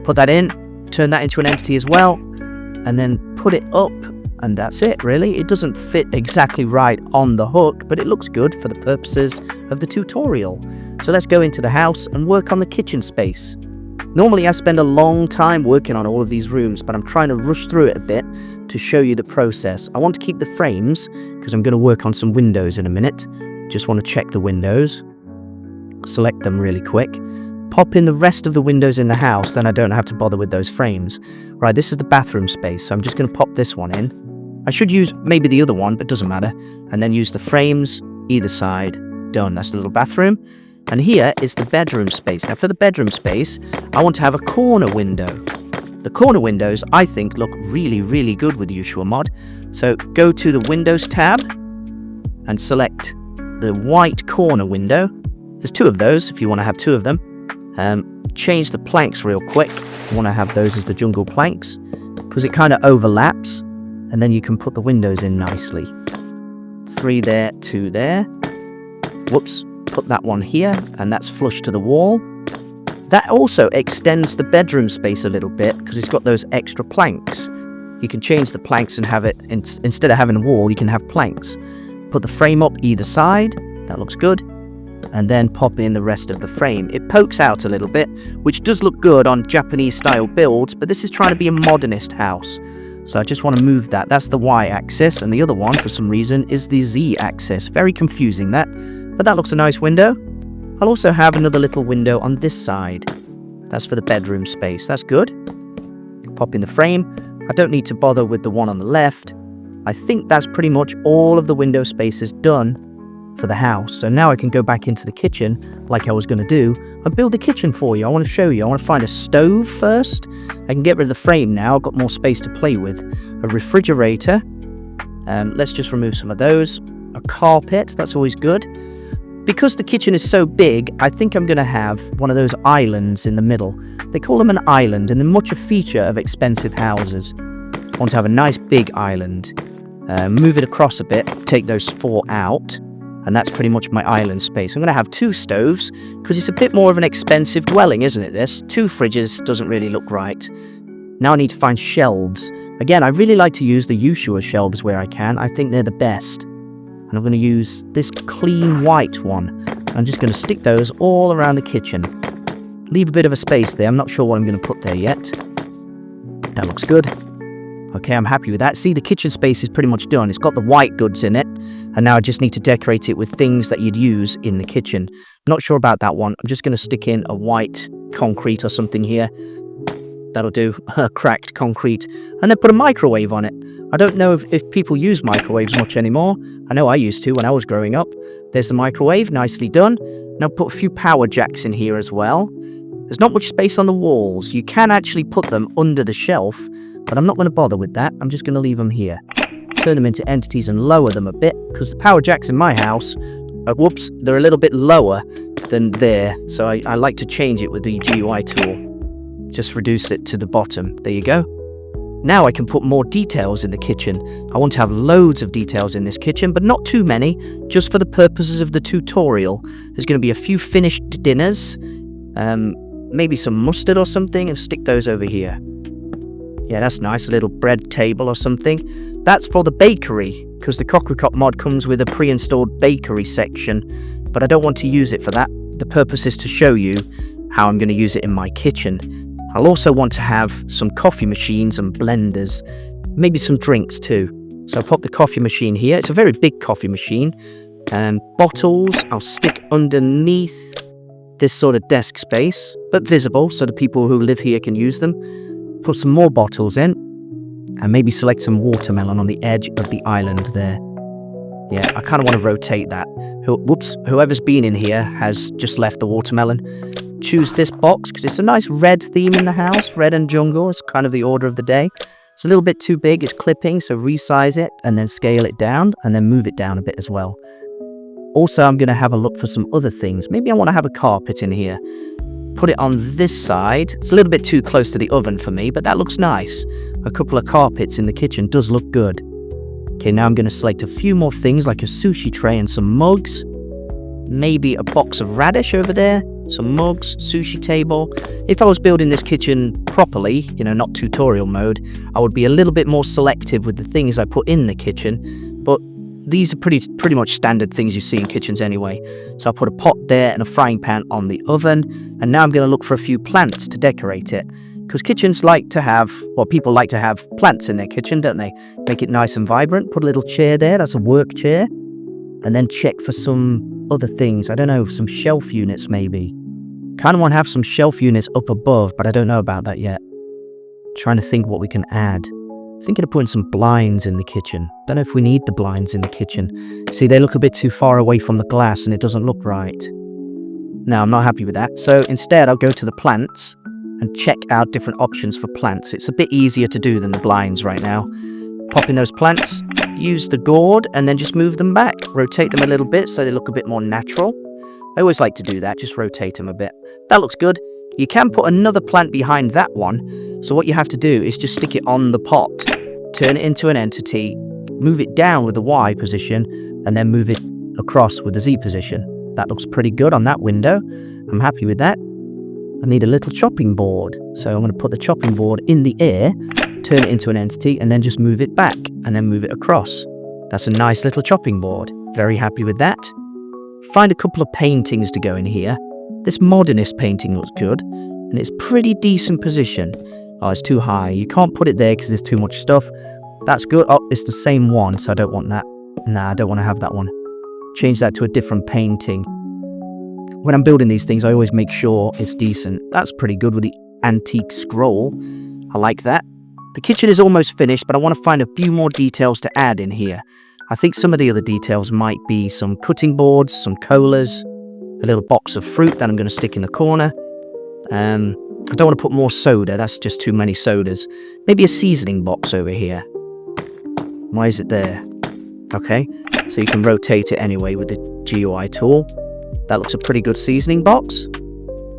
[SPEAKER 1] Put that in, turn that into an entity as well, and then put it up, and that's it, really. It doesn't fit exactly right on the hook, but it looks good for the purposes of the tutorial. So let's go into the house and work on the kitchen space. Normally I spend a long time working on all of these rooms, but I'm trying to rush through it a bit to show you the process. I want to keep the frames because I'm going to work on some windows in a minute. Just want to check the windows. Select them really quick. Pop in the rest of the windows in the house, then I don't have to bother with those frames. Right, this is the bathroom space, so I'm just going to pop this one in. I should use maybe the other one, but it doesn't matter. And then use the frames either side. Done. That's the little bathroom. And here is the bedroom space. Now for the bedroom space, I want to have a corner window. The corner windows, I think, look really, really good with Yuushya Mod. So go to the Windows tab and select the white corner window. There's two of those if you want to have two of them. Change the planks real quick. I want to have those as the jungle planks because it kind of overlaps, and then you can put the windows in nicely. 3 there, 2 there. Whoops. Put that one here, and that's flush to the wall. That also extends the bedroom space a little bit because it's got those extra planks. You can change the planks and have it, instead of having a wall, you can have planks. Put the frame up either side. That looks good. And then pop in the rest of the frame. It pokes out a little bit, which does look good on Japanese style builds, but this is trying to be a modernist house. So I just want to move that. That's the Y-axis, and the other one, for some reason, is the Z-axis. Very confusing, that. But that looks a nice window. I'll also have another little window on this side. That's for the bedroom space. That's good. Pop in the frame. I don't need to bother with the one on the left. I think that's pretty much all of the window spaces done for the house. So now I can go back into the kitchen like I was going to do and build the kitchen for you. I want to show you. I want to find a stove first. I can get rid of the frame now. I've got more space to play with. A refrigerator. Let's just remove some of those. A carpet. That's always good. Because the kitchen is so big, I think I'm going to have one of those islands in the middle. They call them an island, and they're much a feature of expensive houses. I want to have a nice big island. Move it across a bit, take those 4 out, and that's pretty much my island space. I'm going to have 2 stoves, because it's a bit more of an expensive dwelling, isn't it, this? 2 fridges doesn't really look right. Now I need to find shelves. Again, I really like to use the Yuushya shelves where I can. I think they're the best. And I'm going to use this clean white one. I'm just going to stick those all around the kitchen. Leave a bit of a space there. I'm not sure what I'm going to put there yet. That looks good. Okay, I'm happy with that. See, the kitchen space is pretty much done. It's got the white goods in it. And now I just need to decorate it with things that you'd use in the kitchen. Not sure about that one. I'm just going to stick in a white concrete or something here. That'll do. Cracked concrete. And then put a microwave on it. I don't know if people use microwaves much anymore. I know I used to when I was growing up. There's the microwave. Nicely done. Now put a few power jacks in here as well. There's not much space on the walls. You can actually put them under the shelf, but I'm not going to bother with that. I'm just going to leave them here. Turn them into entities and lower them a bit, because the power jacks in my house, whoops, they're a little bit lower than there. So I like to change it with the GUI tool. Just reduce it to the bottom. There you go. Now I can put more details in the kitchen. I want to have loads of details in this kitchen, but not too many, just for the purposes of the tutorial. There's going to be a few finished dinners, maybe some mustard or something, and stick those over here. Yeah, that's nice, a little bread table or something. That's for the bakery, because the Ikkcicle mod comes with a pre-installed bakery section, but I don't want to use it for that. The purpose is to show you how I'm going to use it in my kitchen. I'll also want to have some coffee machines and blenders, maybe some drinks too. So I'll pop the coffee machine here. It's a very big coffee machine. And bottles I'll stick underneath this sort of desk space, but visible so the people who live here can use them. Put some more bottles in and maybe select some watermelon on the edge of the island there. Yeah, I kind of want to rotate that. Whoops, whoever's been in here has just left the watermelon. Choose this box because it's a nice red theme in the house. Red and jungle is kind of the order of the day. It's a little bit too big. It's clipping, so resize it and then scale it down and then move it down a bit as well. Also, I'm going to have a look for some other things. Maybe I want to have a carpet in here. Put it on this side. It's a little bit too close to the oven for me, but that looks nice. A couple of carpets in the kitchen does look good. Okay, now I'm going to select a few more things like a sushi tray and some mugs. Maybe a box of radish over there. Some mugs, sushi table. If I was building this kitchen properly, you know, not tutorial mode, I would be a little bit more selective with the things I put in the kitchen. But these are pretty much standard things you see in kitchens anyway. So I'll put a pot there and a frying pan on the oven. And now I'm going to look for a few plants to decorate it. Because kitchens like to have, well, people like to have plants in their kitchen, don't they? Make it nice and vibrant. Put a little chair there. That's a work chair. And then check for some other things. I don't know, some shelf units maybe. Kind of want to have some shelf units up above, but I don't know about that yet. Trying to think what we can add. Thinking of putting some blinds in the kitchen. Don't know if we need the blinds in the kitchen. See, they look a bit too far away from the glass and it doesn't look right. No, I'm not happy with that. So instead, I'll go to the plants and check out different options for plants. It's a bit easier to do than the blinds right now. Pop in those plants, use the gourd, and then just move them back. Rotate them a little bit so they look a bit more natural. I always like to do that, just rotate them a bit. That looks good. You can put another plant behind that one. So what you have to do is just stick it on the pot, turn it into an entity, move it down with the Y position, and then move it across with the Z position. That looks pretty good on that window. I'm happy with that. I need a little chopping board. So I'm going to put the chopping board in the air, turn it into an entity, and then just move it back, and then move it across. That's a nice little chopping board. Very happy with that. Find a couple of paintings to go in here. This modernist painting looks good, and it's pretty decent position. Oh, it's too high. You can't put it there because there's too much stuff. That's good. Oh, it's the same one, so I don't want that. Nah, I don't want to have that one. Change that to a different painting. When I'm building these things, I always make sure it's decent. That's pretty good with the antique scroll. I like that. The kitchen is almost finished, but I want to find a few more details to add in here. I think some of the other details might be some cutting boards, some colas, a little box of fruit that I'm going to stick in the corner. I don't want to put more soda. That's just too many sodas. Maybe a seasoning box over here. Why is it there? Okay, so you can rotate it anyway with the GUI tool. That looks a pretty good seasoning box.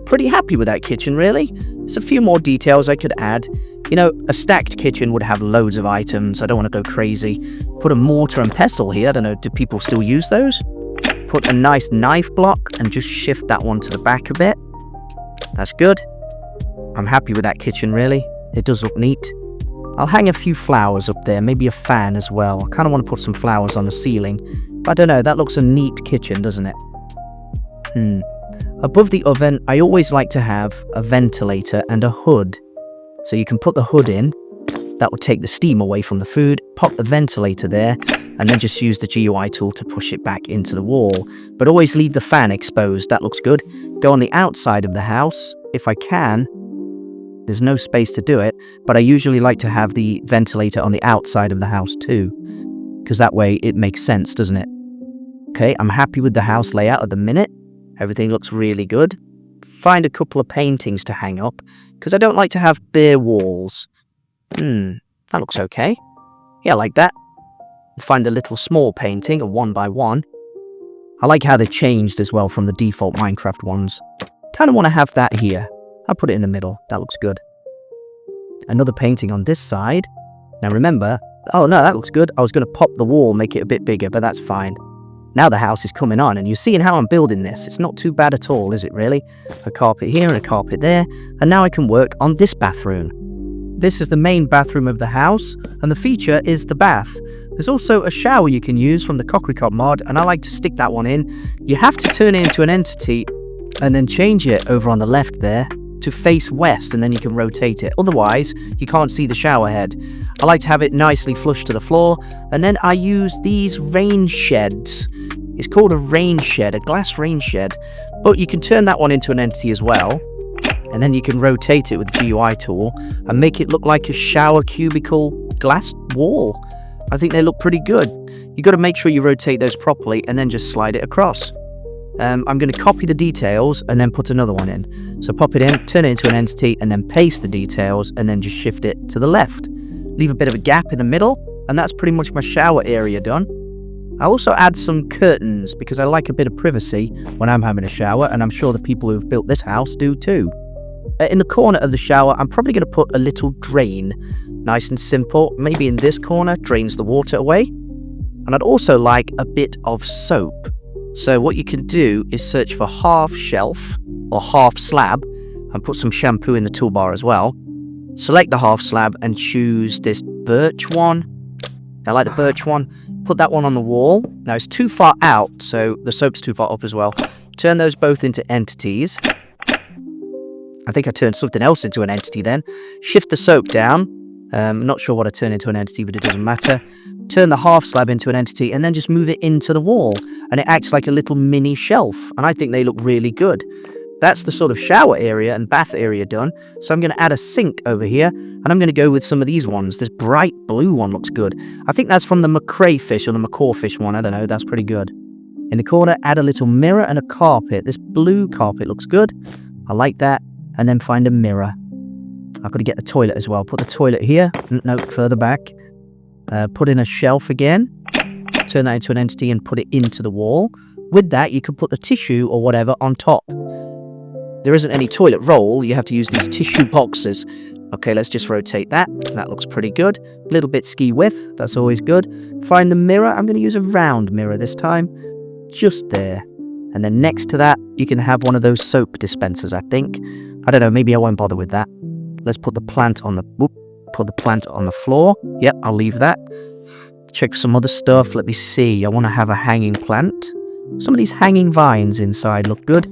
[SPEAKER 1] Pretty happy with that kitchen, really. There's a few more details I could add. You know, a stacked kitchen would have loads of items. I don't want to go crazy. Put a mortar and pestle here. I don't know, do people still use those? Put a nice knife block and just shift that one to the back a bit. That's good. I'm happy with that kitchen, really. It does look neat. I'll hang a few flowers up there, maybe a fan as well. I kind of want to put some flowers on the ceiling. But I don't know, that looks a neat kitchen, doesn't it? Above the oven, I always like to have a ventilator and a hood. So you can put the hood in, that will take the steam away from the food, pop the ventilator there, and then just use the GUI tool to push it back into the wall. But always leave the fan exposed, that looks good. Go on the outside of the house, if I can. There's no space to do it, but I usually like to have the ventilator on the outside of the house too, because that way it makes sense, doesn't it? Okay, I'm happy with the house layout at the minute. Everything looks really good. Find a couple of paintings to hang up, because I don't like to have bare walls. That looks okay. Yeah, I like that. Find a little small painting, a 1x1. I like how they changed as well from the default Minecraft ones. Kind of want to have that here. I'll put it in the middle. That looks good. Another painting on this side. Now remember, oh no, that looks good. I was going to pop the wall, make it a bit bigger, but that's fine. Now the house is coming on, and you're seeing how I'm building this. It's not too bad at all, is it really? A carpet here and a carpet there, and now I can work on this bathroom. This is the main bathroom of the house, and the feature is the bath. There's also a shower you can use from the Ikkcicle mod, and I like to stick that one in. You have to turn it into an entity, and then change it over on the left there to face west, and then you can rotate it. Otherwise, you can't see the shower head. I like to have it nicely flush to the floor, and then I use these rain sheds. It's called a rain shed, a glass rain shed, but you can turn that one into an entity as well, and then you can rotate it with the GUI tool and make it look like a shower cubicle glass wall. I think they look pretty good. You've got to make sure you rotate those properly and then just slide it across. I'm going to copy the details and then put another one in. So pop it in, turn it into an entity, and then paste the details and then just shift it to the left. Leave a bit of a gap in the middle, and that's pretty much my shower area done. I also add some curtains because I like a bit of privacy when I'm having a shower, and I'm sure the people who've built this house do too. In the corner of the shower, I'm probably going to put a little drain. Nice and simple. Maybe in this corner, drains the water away. And I'd also like a bit of soap. So what you can do is search for half shelf or half slab and put some shampoo in the toolbar as well. Select the half slab and choose this birch one. I like the birch one. Put that one on the wall. Now it's too far out, so the soap's too far up as well. Turn those both into entities. I think I turned something else into an entity then. Shift the soap down. Not sure what I turned into an entity, but it doesn't matter. Turn the half slab into an entity and then just move it into the wall. And it acts like a little mini shelf. And I think they look really good. That's the sort of shower area and bath area done. So I'm going to add a sink over here. And I'm going to go with some of these ones. This bright blue one looks good. I think that's from the macrae fish or the macaw fish one. I don't know. That's pretty good. In the corner, add a little mirror and a carpet. This blue carpet looks good. I like that. And then find a mirror. I've got to get the toilet as well. Put the toilet here. No, further back. Put in a shelf again. Turn that into an entity and put it into the wall. With that, you can put the tissue or whatever on top. There isn't any toilet roll. You have to use these tissue boxes. Okay, let's just rotate that. That looks pretty good. A little bit ski width. That's always good. Find the mirror. I'm going to use a round mirror this time. Just there. And then next to that, you can have one of those soap dispensers, I think. I don't know, maybe I won't bother with that. Let's put the plant on the... Put the plant on the floor. Yep, I'll leave that. Check for some other stuff. Let me see. I want to have a hanging plant. Some of these hanging vines inside look good.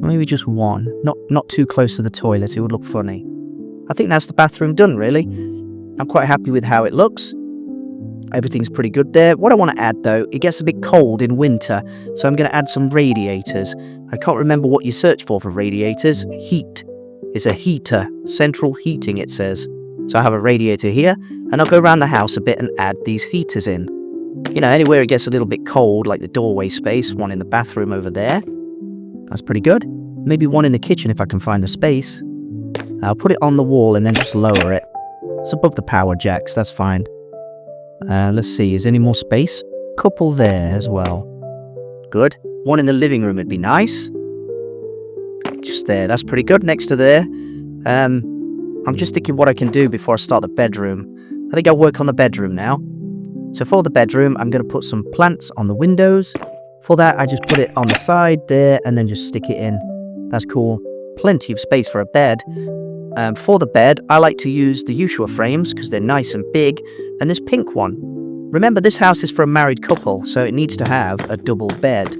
[SPEAKER 1] Maybe just one. Not too close to the toilet. It would look funny. I think that's the bathroom done, really. I'm quite happy with how it looks. Everything's pretty good there. What I want to add, though, it gets a bit cold in winter, so I'm going to add some radiators. I can't remember what you search for radiators. Heat. It's a heater. Central heating, it says. So I have a radiator here, and I'll go around the house a bit and add these heaters in. You know, anywhere it gets a little bit cold, like the doorway space, one in the bathroom over there. That's pretty good. Maybe one in the kitchen if I can find the space. I'll put it on the wall and then just lower it. It's above the power jacks, that's fine. Let's see, is there any more space? Couple there as well. Good. One in the living room would be nice. Just there, that's pretty good. Next to there. I'm just thinking what I can do before I start the bedroom. I think I'll work on the bedroom now. So for the bedroom, I'm going to put some plants on the windows. For that, I just put it on the side there and then just stick it in. That's cool. Plenty of space for a bed. For the bed, I like to use the Yuushya frames because they're nice and big. And this pink one. Remember, this house is for a married couple, so it needs to have a double bed.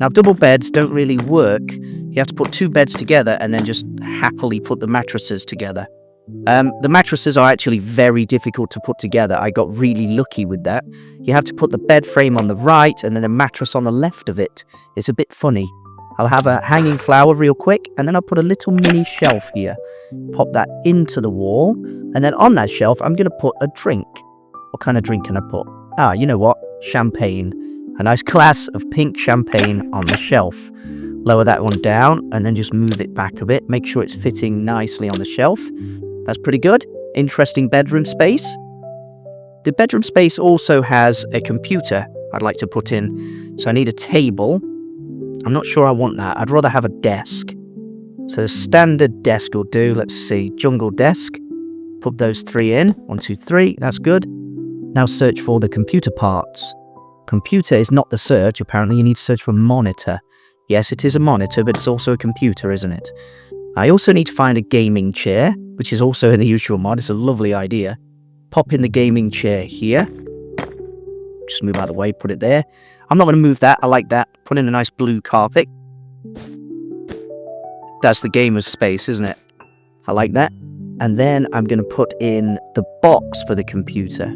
[SPEAKER 1] Now, double beds don't really work. You have to put 2 beds together and then just happily put the mattresses together. The mattresses are actually very difficult to put together. I got really lucky with that. You have to put the bed frame on the right and then the mattress on the left of it. It's a bit funny. I'll have a hanging flower real quick, and then I'll put a little mini shelf here. Pop that into the wall, and then on that shelf, I'm going to put a drink. What kind of drink can I put? You know what? Champagne. A nice glass of pink champagne on the shelf. Lower that one down, and then just move it back a bit. Make sure it's fitting nicely on the shelf. That's pretty good. Interesting bedroom space. The bedroom space also has a computer I'd like to put in. So I need a table. I'm not sure I want that. I'd rather have a desk. So the standard desk will do. Let's see. Jungle desk. Put those 3 in. 1, 2, 3. That's good. Now search for the computer parts. Computer is not the search. Apparently you need to search for monitor. Yes, it is a monitor, but it's also a computer, isn't it? I also need to find a gaming chair, which is also in the Yuushya Mod. It's a lovely idea. Pop in the gaming chair here. Just move out of the way, put it there. I'm not going to move that. I like that. Put in a nice blue carpet. That's the gamer's space, isn't it? I like that. And then I'm going to put in the box for the computer.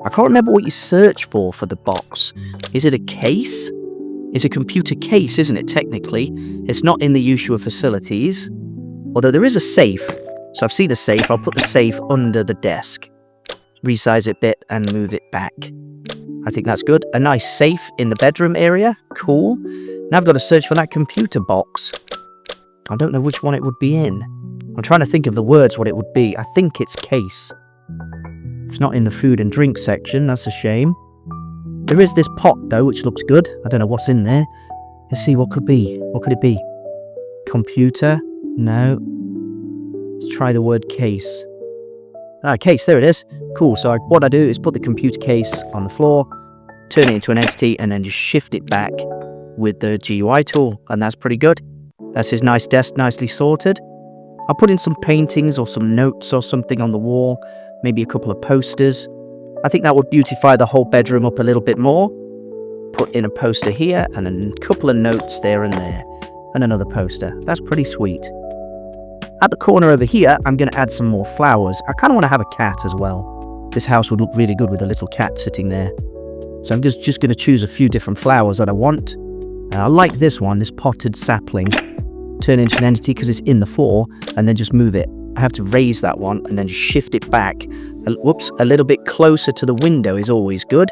[SPEAKER 1] I can't remember what you search for the box. Is it a case? It's a computer case, isn't it, technically? It's not in the Yuushya facilities. Although there is a safe. So I've seen a safe. I'll put the safe under the desk. Resize it a bit and move it back. I think that's good. A nice safe in the bedroom area. Cool. Now I've got to search for that computer box. I don't know which one it would be in. I'm trying to think of the words what it would be. I think it's case. It's not in the food and drink section. That's a shame. There is this pot, though, which looks good. I don't know what's in there. Let's see what could be. What could it be? Computer? No. Let's try the word case. Case, there it is. Cool, so what I do is put the computer case on the floor, turn it into an entity, and then just shift it back with the GUI tool, and that's pretty good. That's his nice desk, nicely sorted. I'll put in some paintings or some notes or something on the wall, maybe a couple of posters. I think that would beautify the whole bedroom up a little bit more. Put in a poster here, and a couple of notes there and there, and another poster. That's pretty sweet. At the corner over here, I'm going to add some more flowers. I kind of want to have a cat as well. This house would look really good with a little cat sitting there. So I'm just going to choose a few different flowers that I want. I like this one, this potted sapling. Turn into an entity because it's in the floor, and then just move it. I have to raise that one and then just shift it back. Whoops, a little bit closer to the window is always good.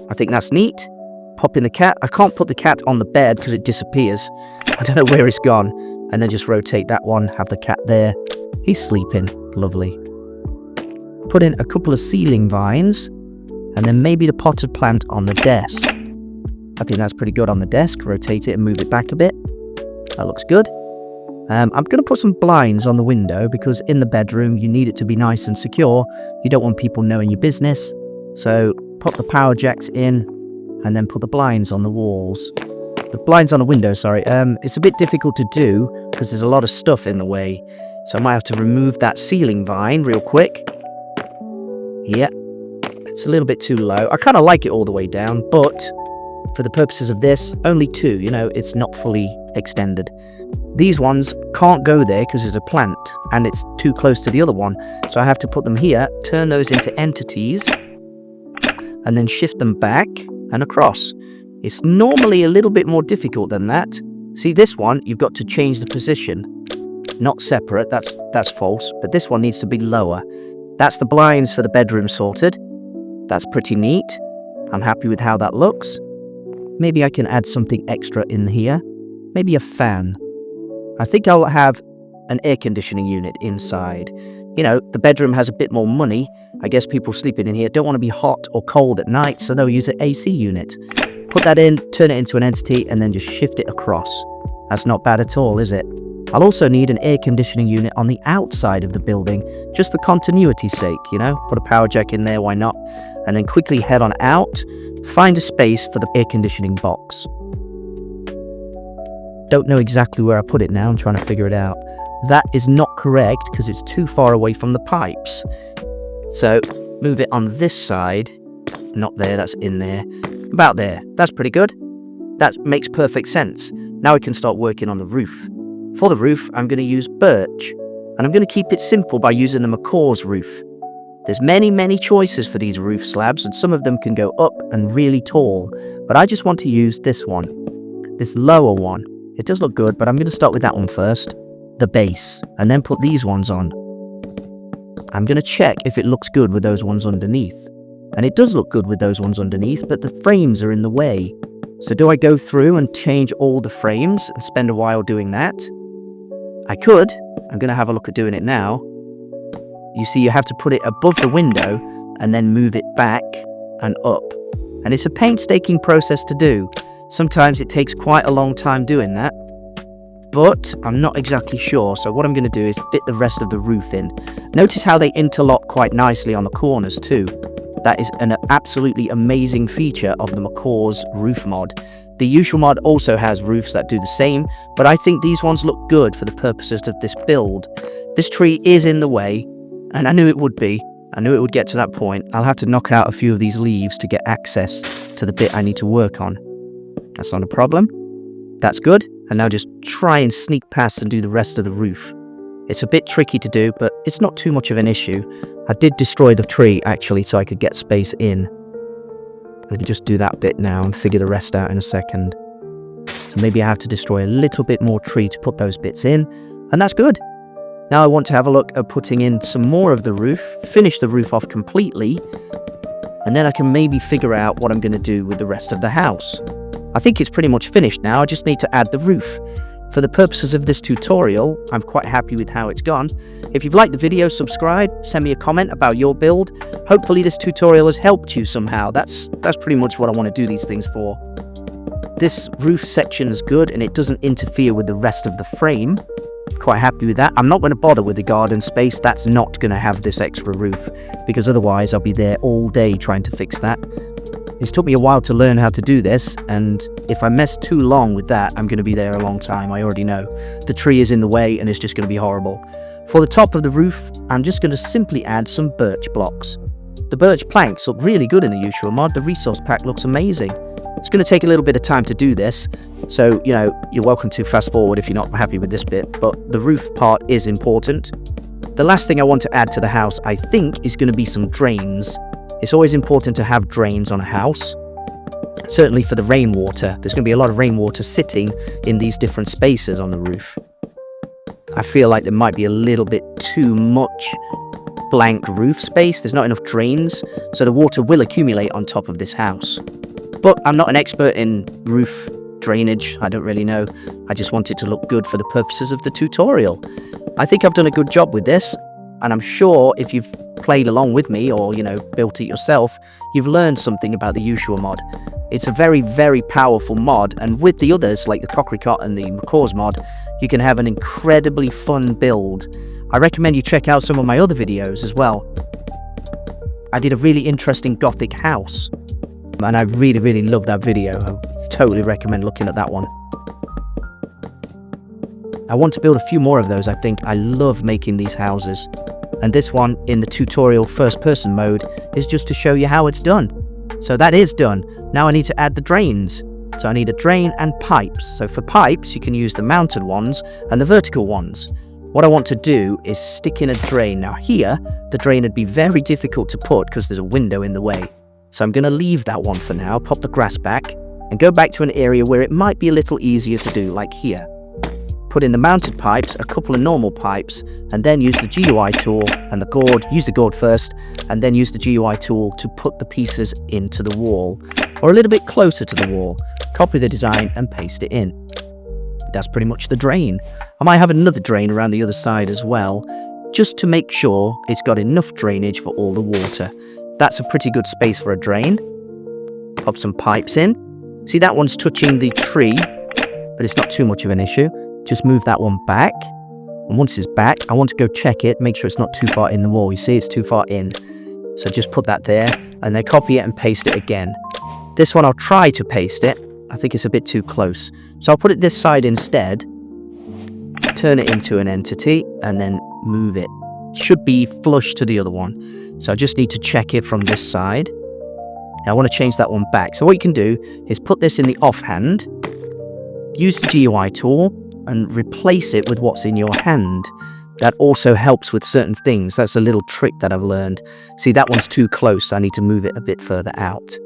[SPEAKER 1] I think that's neat. Pop in the cat. I can't put the cat on the bed because it disappears. I don't know where it's gone. And then just rotate that one, have the cat there. He's sleeping. Lovely. Put in a couple of ceiling vines, and then maybe the potted plant on the desk. I think that's pretty good on the desk. Rotate it and move it back a bit. That looks good. I'm going to put some blinds on the window because in the bedroom you need it to be nice and secure. You don't want people knowing your business. So put the power jacks in and then put the blinds on the walls. The blinds on the window, sorry. It's a bit difficult to do because there's a lot of stuff in the way. So I might have to remove that ceiling vine real quick. Yeah, it's a little bit too low. I kind of like it all the way down, but for the purposes of this, only 2, you know, it's not fully extended. These ones can't go there because there's a plant and it's too close to the other one. So I have to put them here, turn those into entities, and then shift them back and across. It's normally a little bit more difficult than that. See, this one, you've got to change the position. Not separate, that's false, but this one needs to be lower. That's the blinds for the bedroom sorted. That's pretty neat. I'm happy with how that looks. Maybe I can add something extra in here. Maybe a fan. I think I'll have an air conditioning unit inside. You know, the bedroom has a bit more money. I guess people sleeping in here don't want to be hot or cold at night, so they'll use an AC unit. Put that in, turn it into an entity, and then just shift it across. That's not bad at all, is it? I'll also need an air conditioning unit on the outside of the building, just for continuity's sake, you know? Put a power jack in there, why not? And then quickly head on out, find a space for the air conditioning box. Don't know exactly where I put it now, I'm trying to figure it out. That is not correct because it's too far away from the pipes. So, move it on this side. Not there, that's in there. About there. That's pretty good. That makes perfect sense. Now I can start working on the roof. For the roof, I'm going to use birch, and I'm going to keep it simple by using the McCaw's roof. There's many choices for these roof slabs, and some of them can go up and really tall, but I just want to use this one, this lower one. It does look good, but I'm going to start with that one first, the base, and then put these ones on. I'm going to check if it looks good with those ones underneath. And it does look good with those ones underneath, but the frames are in the way. So do I go through and change all the frames and spend a while doing that? I could. I'm going to have a look at doing it now. You see, you have to put it above the window and then move it back and up. And it's a painstaking process to do. Sometimes it takes quite a long time doing that. But I'm not exactly sure, so what I'm going to do is fit the rest of the roof in. Notice how they interlock quite nicely on the corners too. That is an absolutely amazing feature of the McCaw's roof mod. The Yuushya mod also has roofs that do the same, but I think these ones look good for the purposes of this build. This tree is in the way, and I knew it would be. I knew it would get to that point. I'll have to knock out a few of these leaves to get access to the bit I need to work on. That's not a problem. That's good. And now just try and sneak past and do the rest of the roof. It's a bit tricky to do, but it's not too much of an issue. I did destroy the tree, actually, so I could get space in. I can just do that bit now and figure the rest out in a second. So maybe I have to destroy a little bit more tree to put those bits in, and that's good. Now I want to have a look at putting in some more of the roof, finish the roof off completely, and then I can maybe figure out what I'm going to do with the rest of the house. I think it's pretty much finished now. I just need to add the roof. For the purposes of this tutorial, I'm quite happy with how it's gone. If you've liked the video, subscribe, send me a comment about your build. Hopefully this tutorial has helped you somehow. That's pretty much what I want to do these things for. This roof section is good and it doesn't interfere with the rest of the frame. Quite happy with that. I'm not going to bother with the garden space. That's not going to have this extra roof, because otherwise I'll be there all day trying to fix that. It's took me a while to learn how to do this, and if I mess too long with that, I'm going to be there a long time. I already know. The tree is in the way and it's just going to be horrible. For the top of the roof, I'm just going to simply add some birch blocks. The birch planks look really good in the Yuushya mod. The resource pack looks amazing. It's going to take a little bit of time to do this, so, you know, you're welcome to fast forward if you're not happy with this bit, but the roof part is important. The last thing I want to add to the house, I think, is going to be some drains. It's always important to have drains on a house. Certainly for the rainwater. There's going to be a lot of rainwater sitting in these different spaces on the roof. I feel like there might be a little bit too much blank roof space. There's not enough drains, so the water will accumulate on top of this house. But I'm not an expert in roof drainage. I don't really know. I just want it to look good for the purposes of the tutorial. I think I've done a good job with this, and I'm sure if you've played along with me or, you know, built it yourself, you've learned something about the Yuushya mod. It's a very powerful mod, and with the others like the Ikkcicle and the McCaw's mod, you can have an incredibly fun build. I recommend you check out some of my other videos as well. I did a really interesting gothic house, and I really love that video. I totally recommend looking at that one. I want to build a few more of those. I think I love making these houses. And this one in the tutorial first person mode is just to show you how it's done. So that is done. Now I need to add the drains. So I need a drain and pipes. So for pipes, you can use the mounted ones and the vertical ones. What I want to do is stick in a drain. Now here, the drain would be very difficult to put because there's a window in the way. So I'm going to leave that one for now, pop the grass back, and go back to an area where it might be a little easier to do, like here. Put in the mounted pipes, a couple of normal pipes, and then use the GUI tool and the gourd. Use the gourd first, and then use the GUI tool to put the pieces into the wall, or a little bit closer to the wall. Copy the design and paste it in. That's pretty much the drain. I might have another drain around the other side as well, just to make sure it's got enough drainage for all the water. That's a pretty good space for a drain. Pop some pipes in. See, that one's touching the tree, but it's not too much of an issue. Just move that one back, and once it's back, I want to go check it, make sure it's not too far in the wall. You see, it's too far in, so just put that there, and then copy it and paste it again. This one I'll try to paste it. I think it's a bit too close, so I'll put it this side instead, turn it into an entity, and then move it. Should be flush to the other one, so I just need to check it from this side. Now I want to change that one back. So what you can do is put this in the offhand, use the GUI tool, and replace it with what's in your hand. That also helps with certain things. That's a little trick that I've learned. See, that one's too close. I need to move it a bit further out.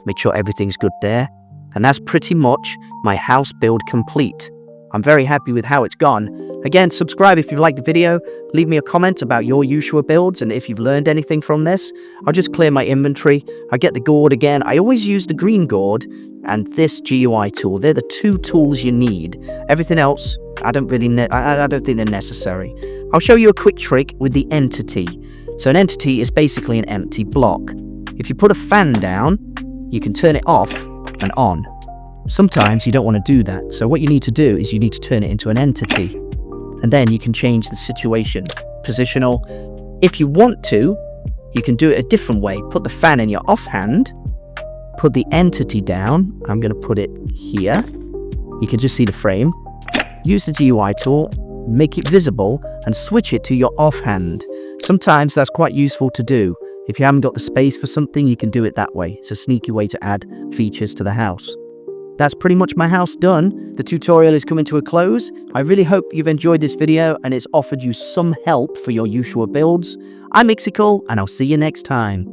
[SPEAKER 1] Make sure everything's good there. And that's pretty much my house build complete. I'm very happy with how it's gone. Again, subscribe if you liked the video. Leave me a comment about your Yuushya builds and if you've learned anything from this. I'll just clear my inventory. I get the gourd again. I always use the green gourd and this GUI tool. They're the two tools you need. Everything else, I don't think they're necessary. I'll show you a quick trick with the entity. So an entity is basically an empty block. If you put a fan down, you can turn it off and on. Sometimes you don't want to do that. So what you need to do is you need to turn it into an entity. And then you can change the situation. Positional. If you want to, you can do it a different way. Put the fan in your offhand. Put the entity down. I'm going to put it here. You can just see the frame. Use the GUI tool. Make it visible and switch it to your offhand. Sometimes that's quite useful to do. If you haven't got the space for something, you can do it that way. It's a sneaky way to add features to the house. That's pretty much my house done. The tutorial is coming to a close. I really hope you've enjoyed this video and it's offered you some help for your Yuushya builds. I'm Ikkcicle and I'll see you next time.